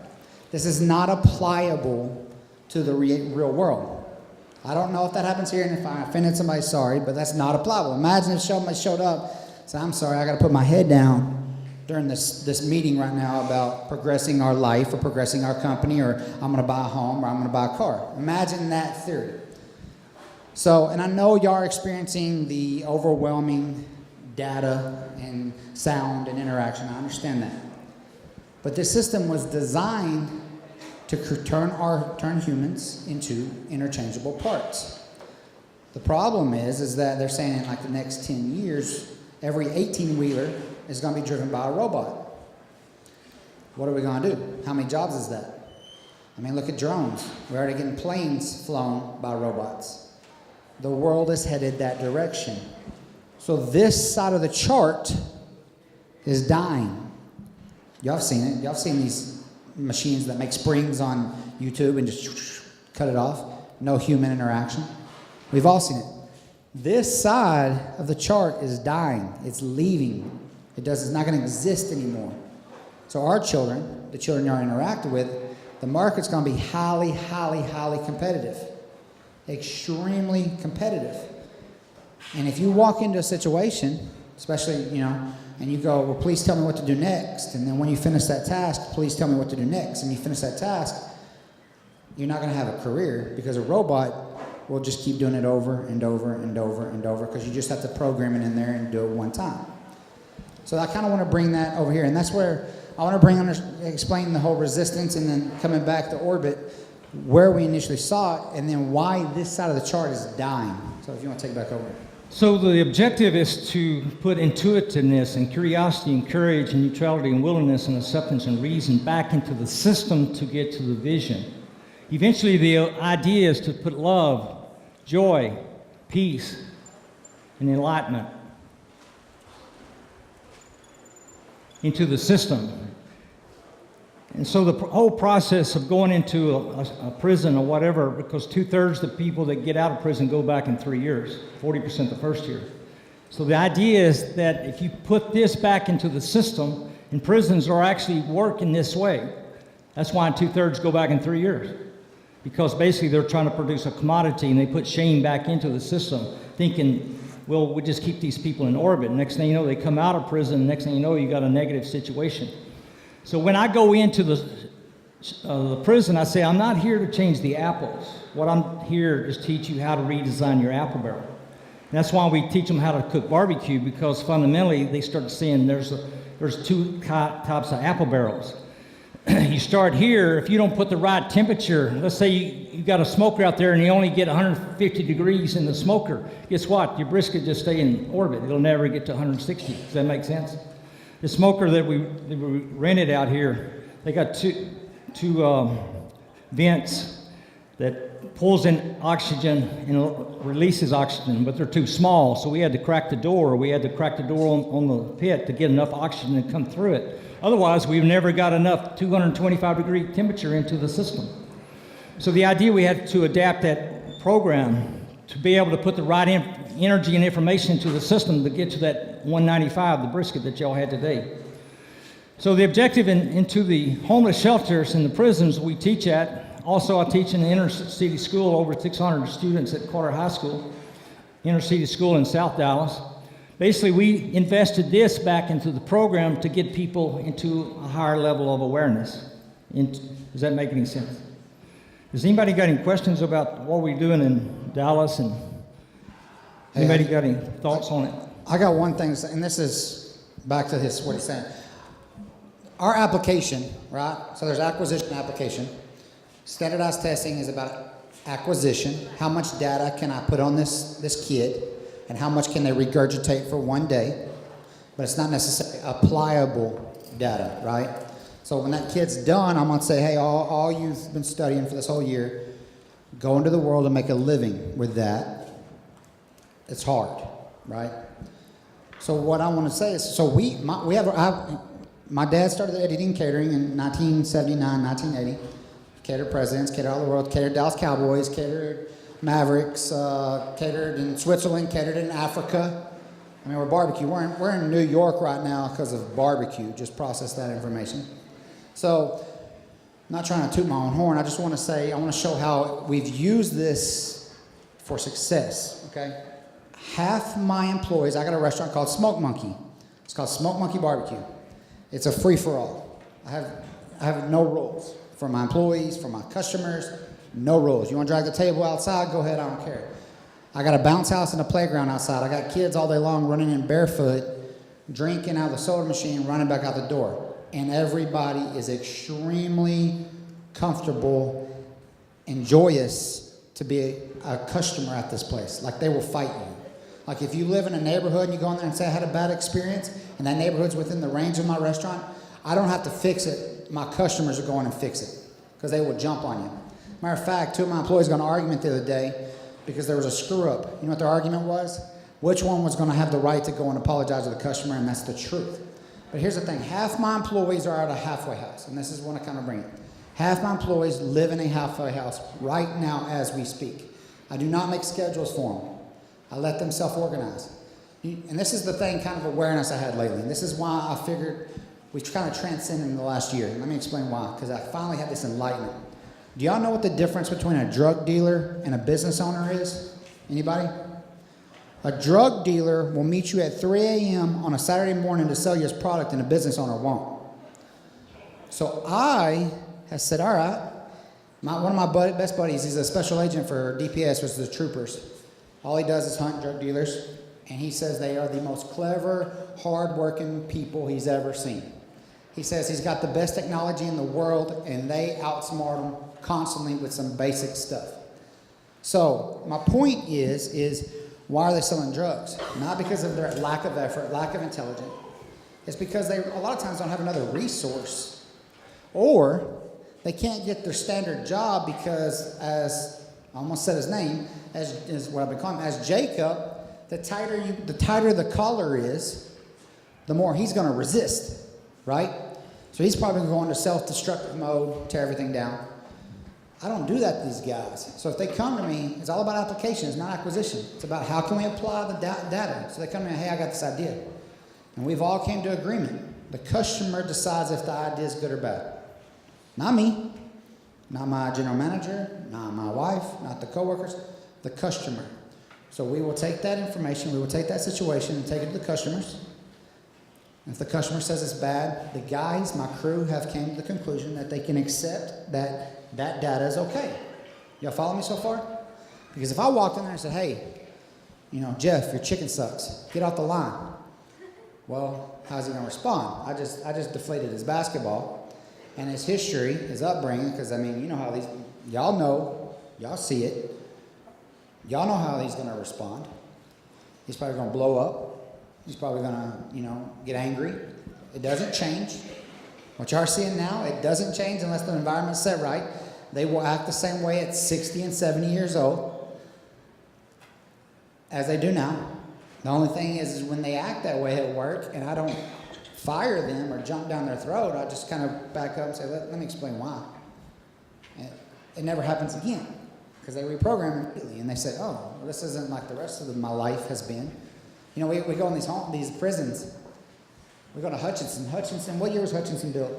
This is not applicable to the real world. I don't know if that happens here, and if I offended somebody, sorry, but that's not applicable. Imagine if somebody showed up and said, I'm sorry, I got to put my head down during this meeting right now about progressing our life or progressing our company, or I'm going to buy a home or I'm going to buy a car. Imagine that theory. So, and I know y'all are experiencing the overwhelming data and sound and interaction. I understand that. But this system was designed to turn humans into interchangeable parts. The problem is that they're saying in like the next 10 years, every 18-wheeler is going to be driven by a robot. What are we going to do? How many jobs is that? I mean, look at drones. We're already getting planes flown by robots. The world is headed that direction. So this side of the chart is dying. Y'all have seen it. Y'all have seen these machines that make springs on YouTube and just cut it off. No human interaction. We've all seen it. This side of the chart is dying. It's leaving. It's not going to exist anymore. So our children, the children you're interacting with, the market's going to be highly, highly, highly competitive. Extremely competitive. And if you walk into a situation, especially, and you go, well, please tell me what to do next. And then when you finish that task, please tell me what to do next. And you finish that task, you're not going to have a career, because a robot will just keep doing it over and over and over and over, because you just have to program it in there and do it one time. So I kind of want to bring that over here. And that's where I want to explain the whole resistance, and then coming back to orbit, where we initially saw it, and then why this side of the chart is dying. So if you want to take it back over. So the objective is to put intuitiveness and curiosity and courage and neutrality and willingness and acceptance and reason back into the system to get to the vision. Eventually, the idea is to put love, joy, peace, and enlightenment into the system. And so the whole process of going into a prison or whatever, because 2/3 of the people that get out of prison go back in 3 years, 40% the first year. So the idea is that if you put this back into the system, and prisons are actually working this way, that's why 2/3 go back in 3 years. Because basically they're trying to produce a commodity, and they put shame back into the system, thinking, well, we just keep these people in orbit. Next thing you know, they come out of prison, next thing you know, you got a negative situation. So when I go into the prison, I say, I'm not here to change the apples. What I'm here is teach you how to redesign your apple barrel. And that's why we teach them how to cook barbecue, because fundamentally they start seeing there's two types of apple barrels. You start here, if you don't put the right temperature, let's say you got a smoker out there and you only get 150 degrees in the smoker. Guess what? Your brisket just stay in orbit. It'll never get to 160. Does that make sense? The smoker that we rented out here, they got two vents that pulls in oxygen and releases oxygen, but they're too small, so we had to crack the door. We had to crack the door on the pit to get enough oxygen to come through it. Otherwise, we've never got enough 225-degree temperature into the system. So the idea, we had to adapt that program to be able to put the right energy and information into the system to get to that 195, the brisket that y'all had today. So the objective into the homeless shelters and the prisons we teach at, also I teach in the inner city school, over 600 students at Carter High School, inner city school in South Dallas. Basically, we invested this back into the program to get people into a higher level of awareness. Does that make any sense? Has anybody got any questions about what we're doing in Dallas? And anybody got any thoughts on it? I got one thing to say, and this is back to what he's saying. Our application, right? So there's acquisition application. Standardized testing is about acquisition. How much data can I put on this kid? And how much can they regurgitate for one day? But it's not necessarily applicable data, right? So when that kid's done, I'm going to say, hey, all you've been studying for this whole year, go into the world and make a living with that. It's hard, right? So what I want to say is, so my dad started Eddie Deen Catering in 1979, 1980. Catered presidents, catered all the world, catered Dallas Cowboys, catered Mavericks, catered in Switzerland, catered in Africa. I mean, we're barbecue. We're in New York right now because of barbecue. Just process that information. So, I'm not trying to toot my own horn. I just want to say, I want to show how we've used this for success, okay? Half my employees, I got a restaurant called Smoke Monkey. It's called Smoke Monkey Barbecue. It's a free-for-all. I have no rules for my employees, for my customers. No rules. You want to drag the table outside? Go ahead. I don't care. I got a bounce house and a playground outside. I got kids all day long running in barefoot, drinking out of the soda machine, running back out the door. And everybody is extremely comfortable and joyous to be a customer at this place. Like, they will fight you. Like, if you live in a neighborhood and you go in there and say, I had a bad experience, and that neighborhood's within the range of my restaurant, I don't have to fix it. My customers are going and fix it because they will jump on you. Matter of fact, two of my employees got in an argument the other day because there was a screw up. You know what their argument was? Which one was going to have the right to go and apologize to the customer, and that's the truth. But here's the thing. Half my employees are at a halfway house, and this is what I kind of bring it. Half my employees live in a halfway house right now as we speak. I do not make schedules for them. I let them self-organize. And this is the thing, kind of awareness I had lately. And this is why I figured we've kind of transcended in the last year. Let me explain why, because I finally had this enlightenment. Do y'all know what the difference between a drug dealer and a business owner is? Anybody? A drug dealer will meet you at 3 a.m. on a Saturday morning to sell you his product, and a business owner won't. So I have said, all right, one of my best buddies, he's a special agent for DPS, which is the troopers. All he does is hunt drug dealers, and he says they are the most clever, hard-working people he's ever seen. He says he's got the best technology in the world, and they outsmart him constantly with some basic stuff. So my point is why are they selling drugs? Not because of their lack of effort, lack of intelligence. It's because they a lot of times don't have another resource, or they can't get their standard job because, as I almost said his name, as what I've been calling him, as Jacob, the tighter the collar is, the more he's going to resist, right? So he's probably going to go into self-destructive mode, tear everything down. I don't do that to these guys. So if they come to me, it's all about application. It's not acquisition. It's about how can we apply the data. So they come to me, hey, I got this idea. And we've all came to agreement. The customer decides if the idea is good or bad. Not me, not my general manager, not my wife, not the coworkers, the customer. So we will take that information, we will take that situation and take it to the customers. If the customer says it's bad, the guys, my crew, have came to the conclusion that they can accept that data is okay. Y'all follow me so far? Because if I walked in there and said, hey, Jeff, your chicken sucks, get off the line. Well, how's he going to respond? I just deflated his basketball and his history, his upbringing, because, you know how these, y'all know, y'all see it. Y'all know how he's going to respond. He's probably going to blow up. He's probably going to, get angry. It doesn't change. What y'all are seeing now, it doesn't change unless the environment's set right. They will act the same way at 60 and 70 years old as they do now. The only thing is when they act that way at work and I don't fire them or jump down their throat, I just kind of back up and say, let me explain why. It never happens again because they reprogram immediately and they say, oh, well, this isn't like the rest of my life has been. We go in these prisons. We go to Hutchinson. What year was Hutchinson built?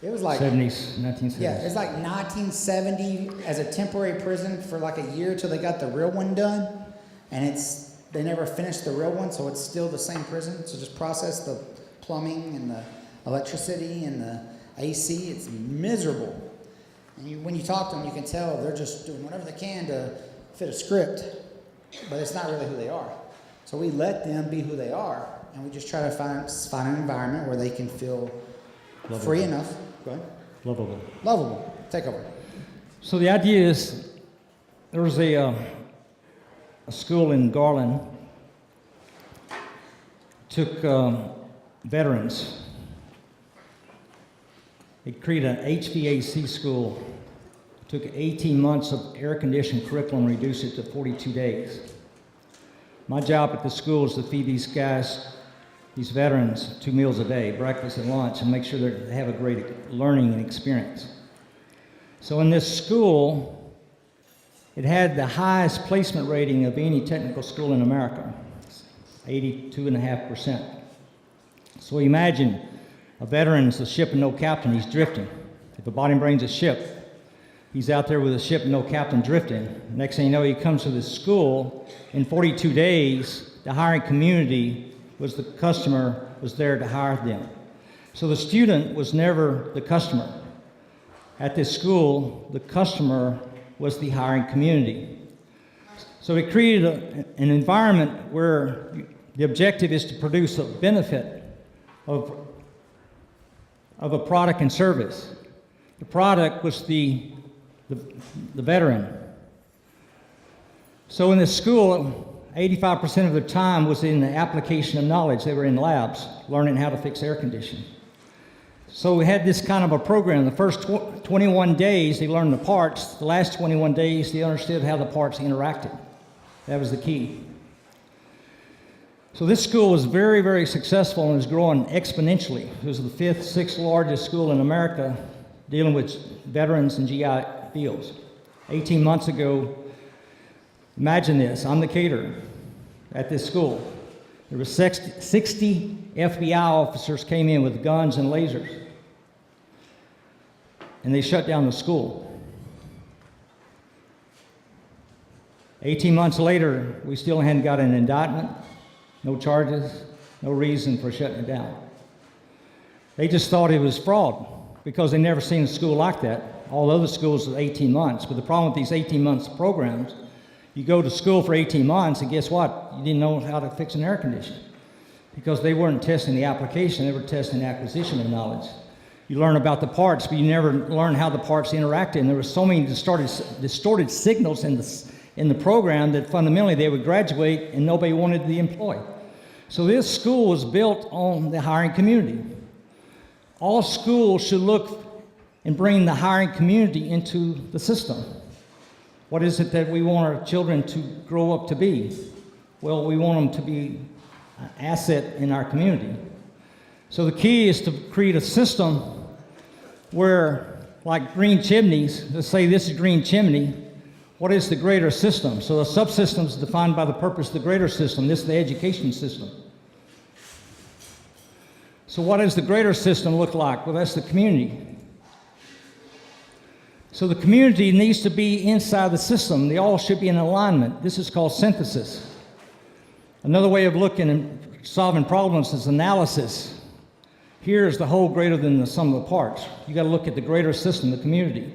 It was like 70s, 1970s. Yeah, it's like 1970 as a temporary prison for like a year till they got the real one done, and they never finished the real one, so it's still the same prison. So just process the plumbing and the electricity and the AC. It's miserable, and when you talk to them, you can tell they're just doing whatever they can to fit a script, but it's not really who they are. So we let them be who they are, and we just try to find an environment where they can feel lovable. Free enough. Go ahead. Lovable. Take over. So the idea is there was a school in Garland, took veterans. It created an HVAC school. Took 18 months of air-conditioned curriculum and reduced it to 42 days. My job at the school is to feed these guys, these veterans, 2 meals a day, breakfast and lunch, and make sure they have a great learning and experience. So in this school, it had the highest placement rating of any technical school in America, 82.5%. So imagine a veteran's a ship and no captain, he's drifting. If a body brings a ship, he's out there with a ship and no captain drifting. Next thing you know, he comes to this school. In 42 days, the hiring community was the customer was there to hire them. So the student was never the customer. At this school, the customer was the hiring community. So we created an environment where the objective is to produce a benefit of a product and service. The product was the veteran. So in this school, 85% of their time was in the application of knowledge. They were in labs, learning how to fix air conditioning. So we had this kind of a program. The first 21 days, they learned the parts. The last 21 days, they understood how the parts interacted. That was the key. So this school was very, very successful and was growing exponentially. It was the 5th, 6th largest school in America dealing with veterans and GI fields. 18 months ago, imagine this, I'm the caterer at this school. There were 60 FBI officers came in with guns and lasers, and they shut down the school. 18 months later, we still hadn't got an indictment, no charges, no reason for shutting it down. They just thought it was fraud because they never seen a school like that. All other schools are 18 months, but the problem with these 18 months programs, you go to school for 18 months, and guess what? You didn't know how to fix an air conditioner because they weren't testing the application, they were testing the acquisition of knowledge. You learn about the parts, but you never learn how the parts interacted, and there were so many distorted signals in the program that fundamentally they would graduate and nobody wanted to employ. So this school was built on the hiring community. All schools should look and bring the hiring community into the system. What is it that we want our children to grow up to be? Well, we want them to be an asset in our community. So the key is to create a system where, like Green Chimneys, let's say this is Green Chimney, what is the greater system? So the subsystem is defined by the purpose of the greater system. This is the education system. So what does the greater system look like? Well, that's the community. So the community needs to be inside the system. They all should be in alignment. This is called synthesis. Another way of looking and solving problems is analysis. Here is the whole greater than the sum of the parts. You got to look at the greater system, the community.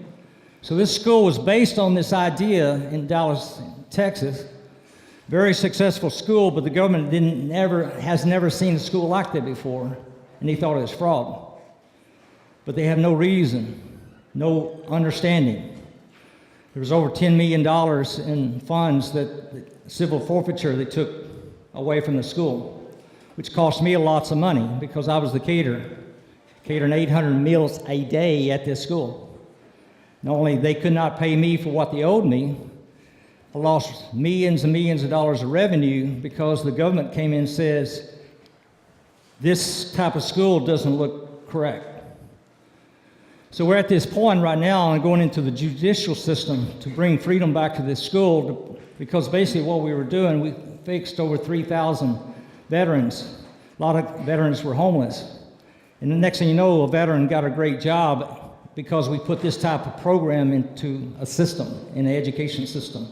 So this school was based on this idea in Dallas, Texas. Very successful school, but the government has never seen a school like that before, and they thought it was fraud. But they have no reason, no understanding. There was over $10 million in funds that civil forfeiture they took away from the school, which cost me lots of money because I was the caterer, catering 800 meals a day at this school. Not only they could not pay me for what they owed me, I lost millions and millions of dollars of revenue because the government came in and says, this type of school doesn't look correct. So we're at this point right now and going into the judicial system to bring freedom back to this school because basically what we were doing, we fixed over 3,000 veterans. A lot of veterans were homeless. And the next thing you know, a veteran got a great job because we put this type of program into a system, in the education system.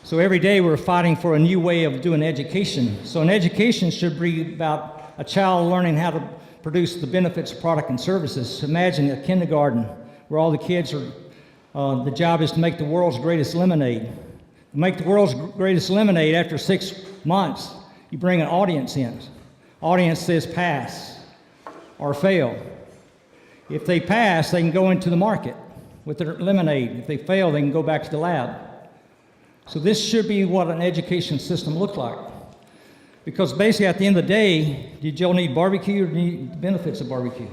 So every day we're fighting for a new way of doing education. So an education should be about a child learning how to produce the benefits of product and services. Imagine a kindergarten where all the kids are, the job is to make the world's greatest lemonade. To make the world's greatest lemonade after 6 months, you bring an audience in. Audience says pass or fail. If they pass, they can go into the market with their lemonade. If they fail, they can go back to the lab. So this should be what an education system looks like. Because basically at the end of the day, did y'all need barbecue or need the benefits of barbecue?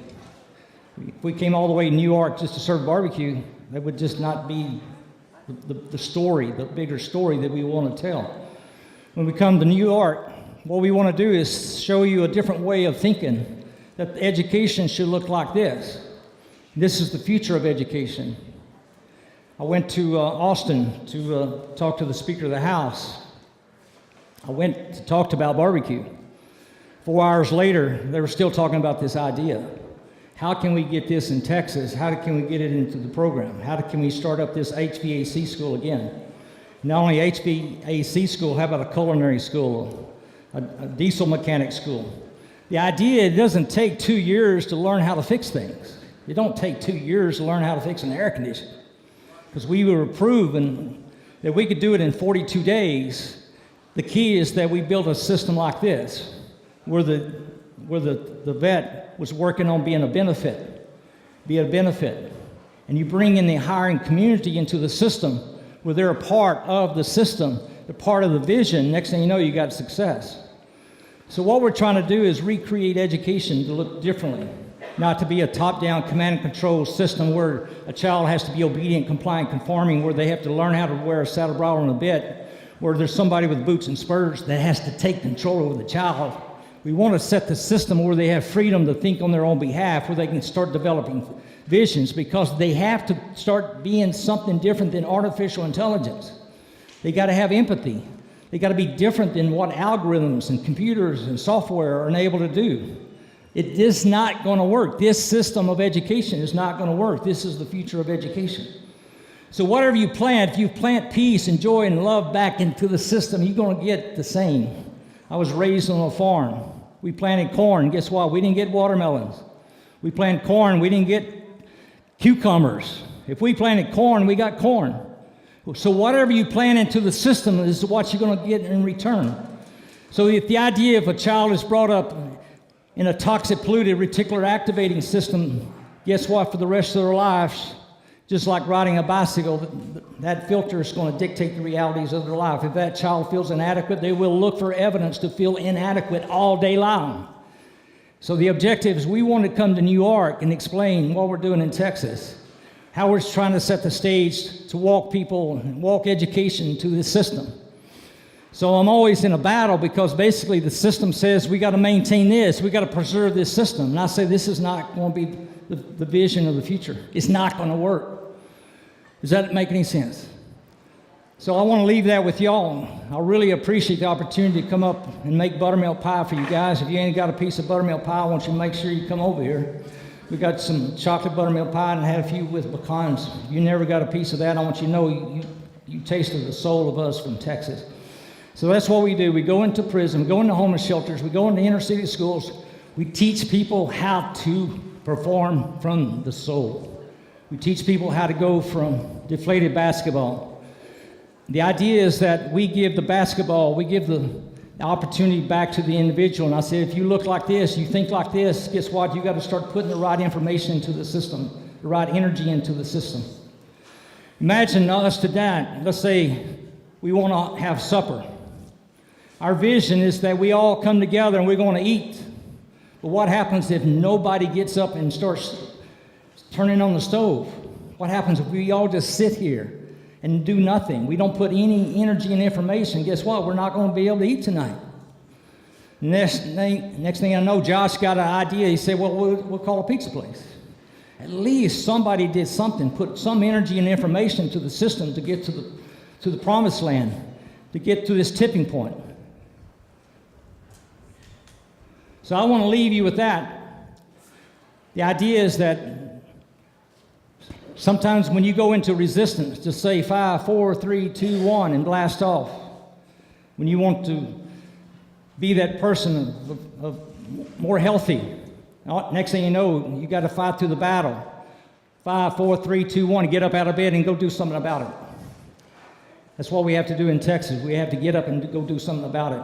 If we came all the way to New York just to serve barbecue, that would just not be the story, the bigger story that we want to tell. When we come to New York, what we want to do is show you a different way of thinking, that education should look like this. This is the future of education. I went to Austin to talk to the Speaker of the House. I went to talk about barbecue. 4 hours later, they were still talking about this idea. How can we get this in Texas? How can we get it into the program? How can we start up this HVAC school again? Not only HVAC school, how about a culinary school, a diesel mechanic school? The idea, it doesn't take 2 years to learn how to fix things. It don't take 2 years to learn how to fix an air conditioner. Because we were proven that we could do it in 42 days. The key is that we built a system like this, where the vet was working on being a benefit. And you bring in the hiring community into the system, where they're a part of the system, they're part of the vision. Next thing you know, you got success. So what we're trying to do is recreate education to look differently, not to be a top-down command and control system where a child has to be obedient, compliant, conforming, where they have to learn how to wear a saddle bridle and a bit, where there's somebody with boots and spurs that has to take control over the child. We want to set the system where they have freedom to think on their own behalf, where they can start developing visions, because they have to start being something different than artificial intelligence. They got to have empathy. They got to be different than what algorithms and computers and software are able to do. It is not going to work. This system of education is not going to work. This is the future of education. So whatever you plant, if you plant peace and joy and love back into the system, you're going to get the same. I was raised on a farm. We planted corn. Guess what? We didn't get watermelons. We planted corn. We didn't get cucumbers. If we planted corn, we got corn. So whatever you plant into the system is what you're going to get in return. So if the idea if a child is brought up in a toxic, polluted reticular activating system, guess what? For the rest of their lives, just like riding a bicycle, that filter is going to dictate the realities of their life. If that child feels inadequate, they will look for evidence to feel inadequate all day long. So the objective is we want to come to New York and explain what we're doing in Texas, how we're trying to set the stage to walk people, walk education to the system. So I'm always in a battle because basically the system says we got to maintain this, we got to preserve this system. And I say this is not going to be the vision of the future. It's not going to work. Does that make any sense? So I want to leave that with y'all. I really appreciate the opportunity to come up and make buttermilk pie for you guys. If you ain't got a piece of buttermilk pie, I want you to make sure you come over here. We got some chocolate buttermilk pie and I had a few with pecans. If you never got a piece of that, I want you to know you tasted the soul of us from Texas. So that's what we do. We go into prison, we go into homeless shelters, we go into inner city schools. We teach people how to perform from the soul. We teach people how to go from deflated basketball. The idea is that we give the basketball, we give the opportunity back to the individual. And I said, if you look like this, you think like this, guess what? You got to start putting the right information into the system, the right energy into the system. Imagine us today, let's say we want to have supper. Our vision is that we all come together and we're going to eat. But what happens if nobody gets up and starts turning on the stove? What happens if we all just sit here and do nothing? We don't put any energy and information. Guess what? We're not going to be able to eat tonight. Next thing I know, Josh got an idea. He said, well, we'll call a pizza place. At least somebody did something, put some energy and information to the system to get to the promised land, to get to this tipping point. So I want to leave you with that. The idea is that sometimes when you go into resistance, just say 5, 4, 3, 2, 1 and blast off. When you want to be that person of more healthy, next thing you know, you got to fight through the battle. 5, 4, 3, 2, 1, get up out of bed and go do something about it. That's what we have to do in Texas. We have to get up and go do something about it.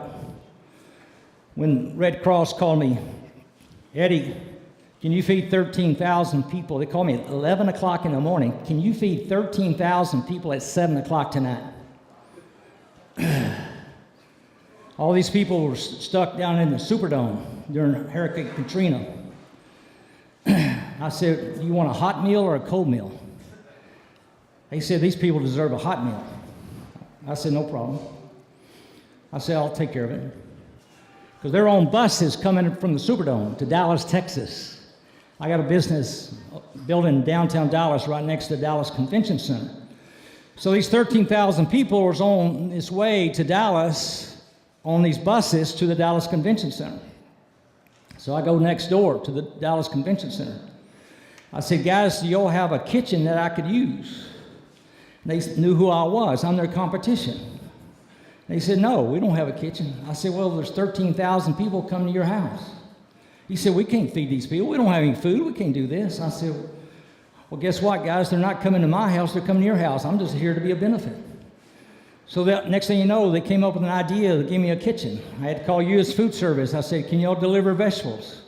When Red Cross called me, Eddie, can you feed 13,000 people? They called me at 11 o'clock in the morning. Can you feed 13,000 people at 7 o'clock tonight? All these people were stuck down in the Superdome during Hurricane Katrina. I said, you want a hot meal or a cold meal? They said, these people deserve a hot meal. I said, no problem. I said, I'll take care of it. Because they're on buses coming from the Superdome to Dallas, Texas. I got a business building in downtown Dallas right next to the Dallas Convention Center. So these 13,000 people was on this way to Dallas on these buses to the Dallas Convention Center. So I go next door to the Dallas Convention Center. I said, guys, do y'all have a kitchen that I could use? And they knew who I was. I'm their competition. They said, no, we don't have a kitchen. I said, well, there's 13,000 people coming to your house. He said, we can't feed these people. We don't have any food. We can't do this. I said, well, guess what, guys? They're not coming to my house. They're coming to your house. I'm just here to be a benefit. So that next thing you know, they came up with an idea to give me a kitchen. I had to call U.S. Food Service. I said, can y'all deliver vegetables?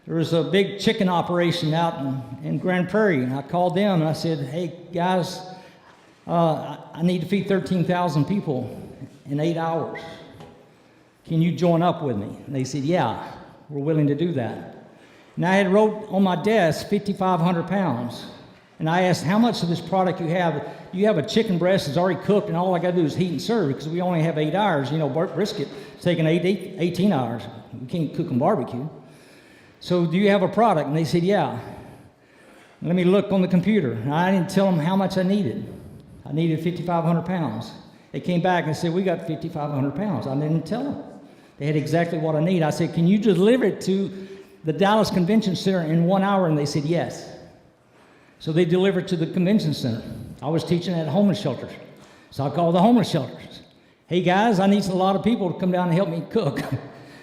There was a big chicken operation out in Grand Prairie, and I called them, and I said, hey, guys, I need to feed 13,000 people in 8 hours. Can you join up with me? And they said, yeah, we're willing to do that. And I had wrote on my desk 5,500 pounds. And I asked, how much of this product you have? You have a chicken breast that's already cooked, and all I got to do is heat and serve because we only have 8 hours. You know, brisket is taking 18 hours. We can't cook on barbecue. So do you have a product? And they said, yeah. Let me look on the computer. And I didn't tell them how much I needed. I needed 5,500 pounds. They came back and said, we got 5,500 pounds. I didn't tell them. They had exactly what I need. I said, can you deliver it to the Dallas Convention Center in 1 hour? And they said, yes. So they delivered to the convention center. I was teaching at homeless shelters. So I called the homeless shelters. Hey guys, I need a lot of people to come down and help me cook.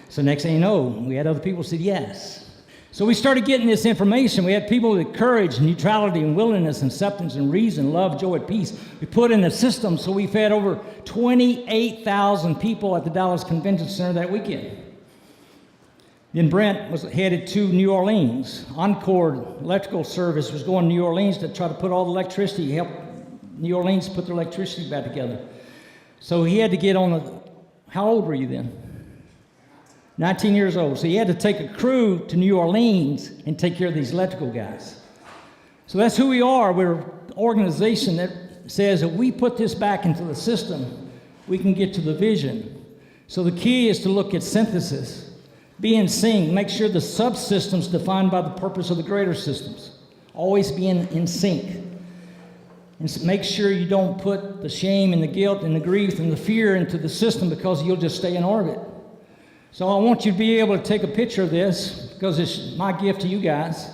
So next thing you know, we had other people said yes. So we started getting this information. We had people with courage, neutrality, and willingness, and acceptance, and reason, love, joy, and peace. We put in a system, so we fed over 28,000 people at the Dallas Convention Center that weekend. Then Brent was headed to New Orleans. Encore Electrical Service was going to New Orleans to try to put all the electricity, help New Orleans put their electricity back together. So he had to get on the, how old were you then? 19 years old. So he had to take a crew to New Orleans and take care of these electrical guys. So that's who we are. We're an organization that says if we put this back into the system, we can get to the vision. So the key is to look at synthesis. Be in sync. Make sure the subsystems defined by the purpose of the greater systems. Always be in sync. And make sure you don't put the shame and the guilt and the grief and the fear into the system, because you'll just stay in orbit. So I want you to be able to take a picture of this, because it's my gift to you guys.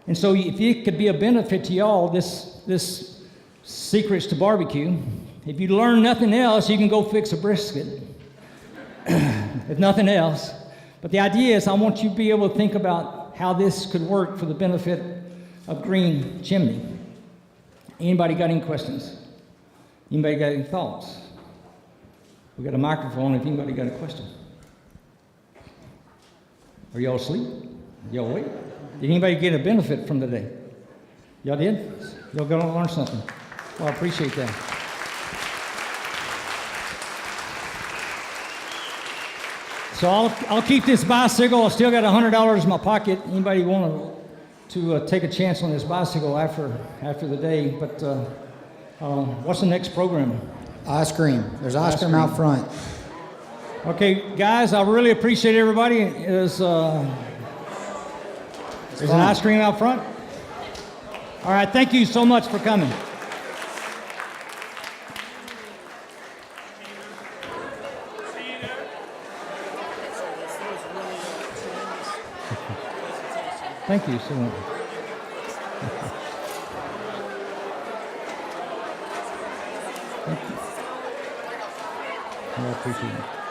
And so if it could be a benefit to y'all, this Secrets to Barbecue, if you learn nothing else, you can go fix a brisket. If nothing else. But the idea is I want you to be able to think about how this could work for the benefit of Green Chimney. Anybody got any questions? Anybody got any thoughts? We got a microphone if anybody got a question. Are y'all asleep? Y'all awake? Did anybody get a benefit from today? Y'all did? Y'all gonna learn something. Well, I appreciate that. So I'll keep this bicycle. I still got $100 in my pocket. Anybody want to take a chance on this bicycle after the day? But what's the next program? Ice cream. There's ice cream out front. Okay, guys, I really appreciate everybody. There's an ice cream out front. All right, thank you so much for coming. Thank you so much. Thank you. I appreciate it.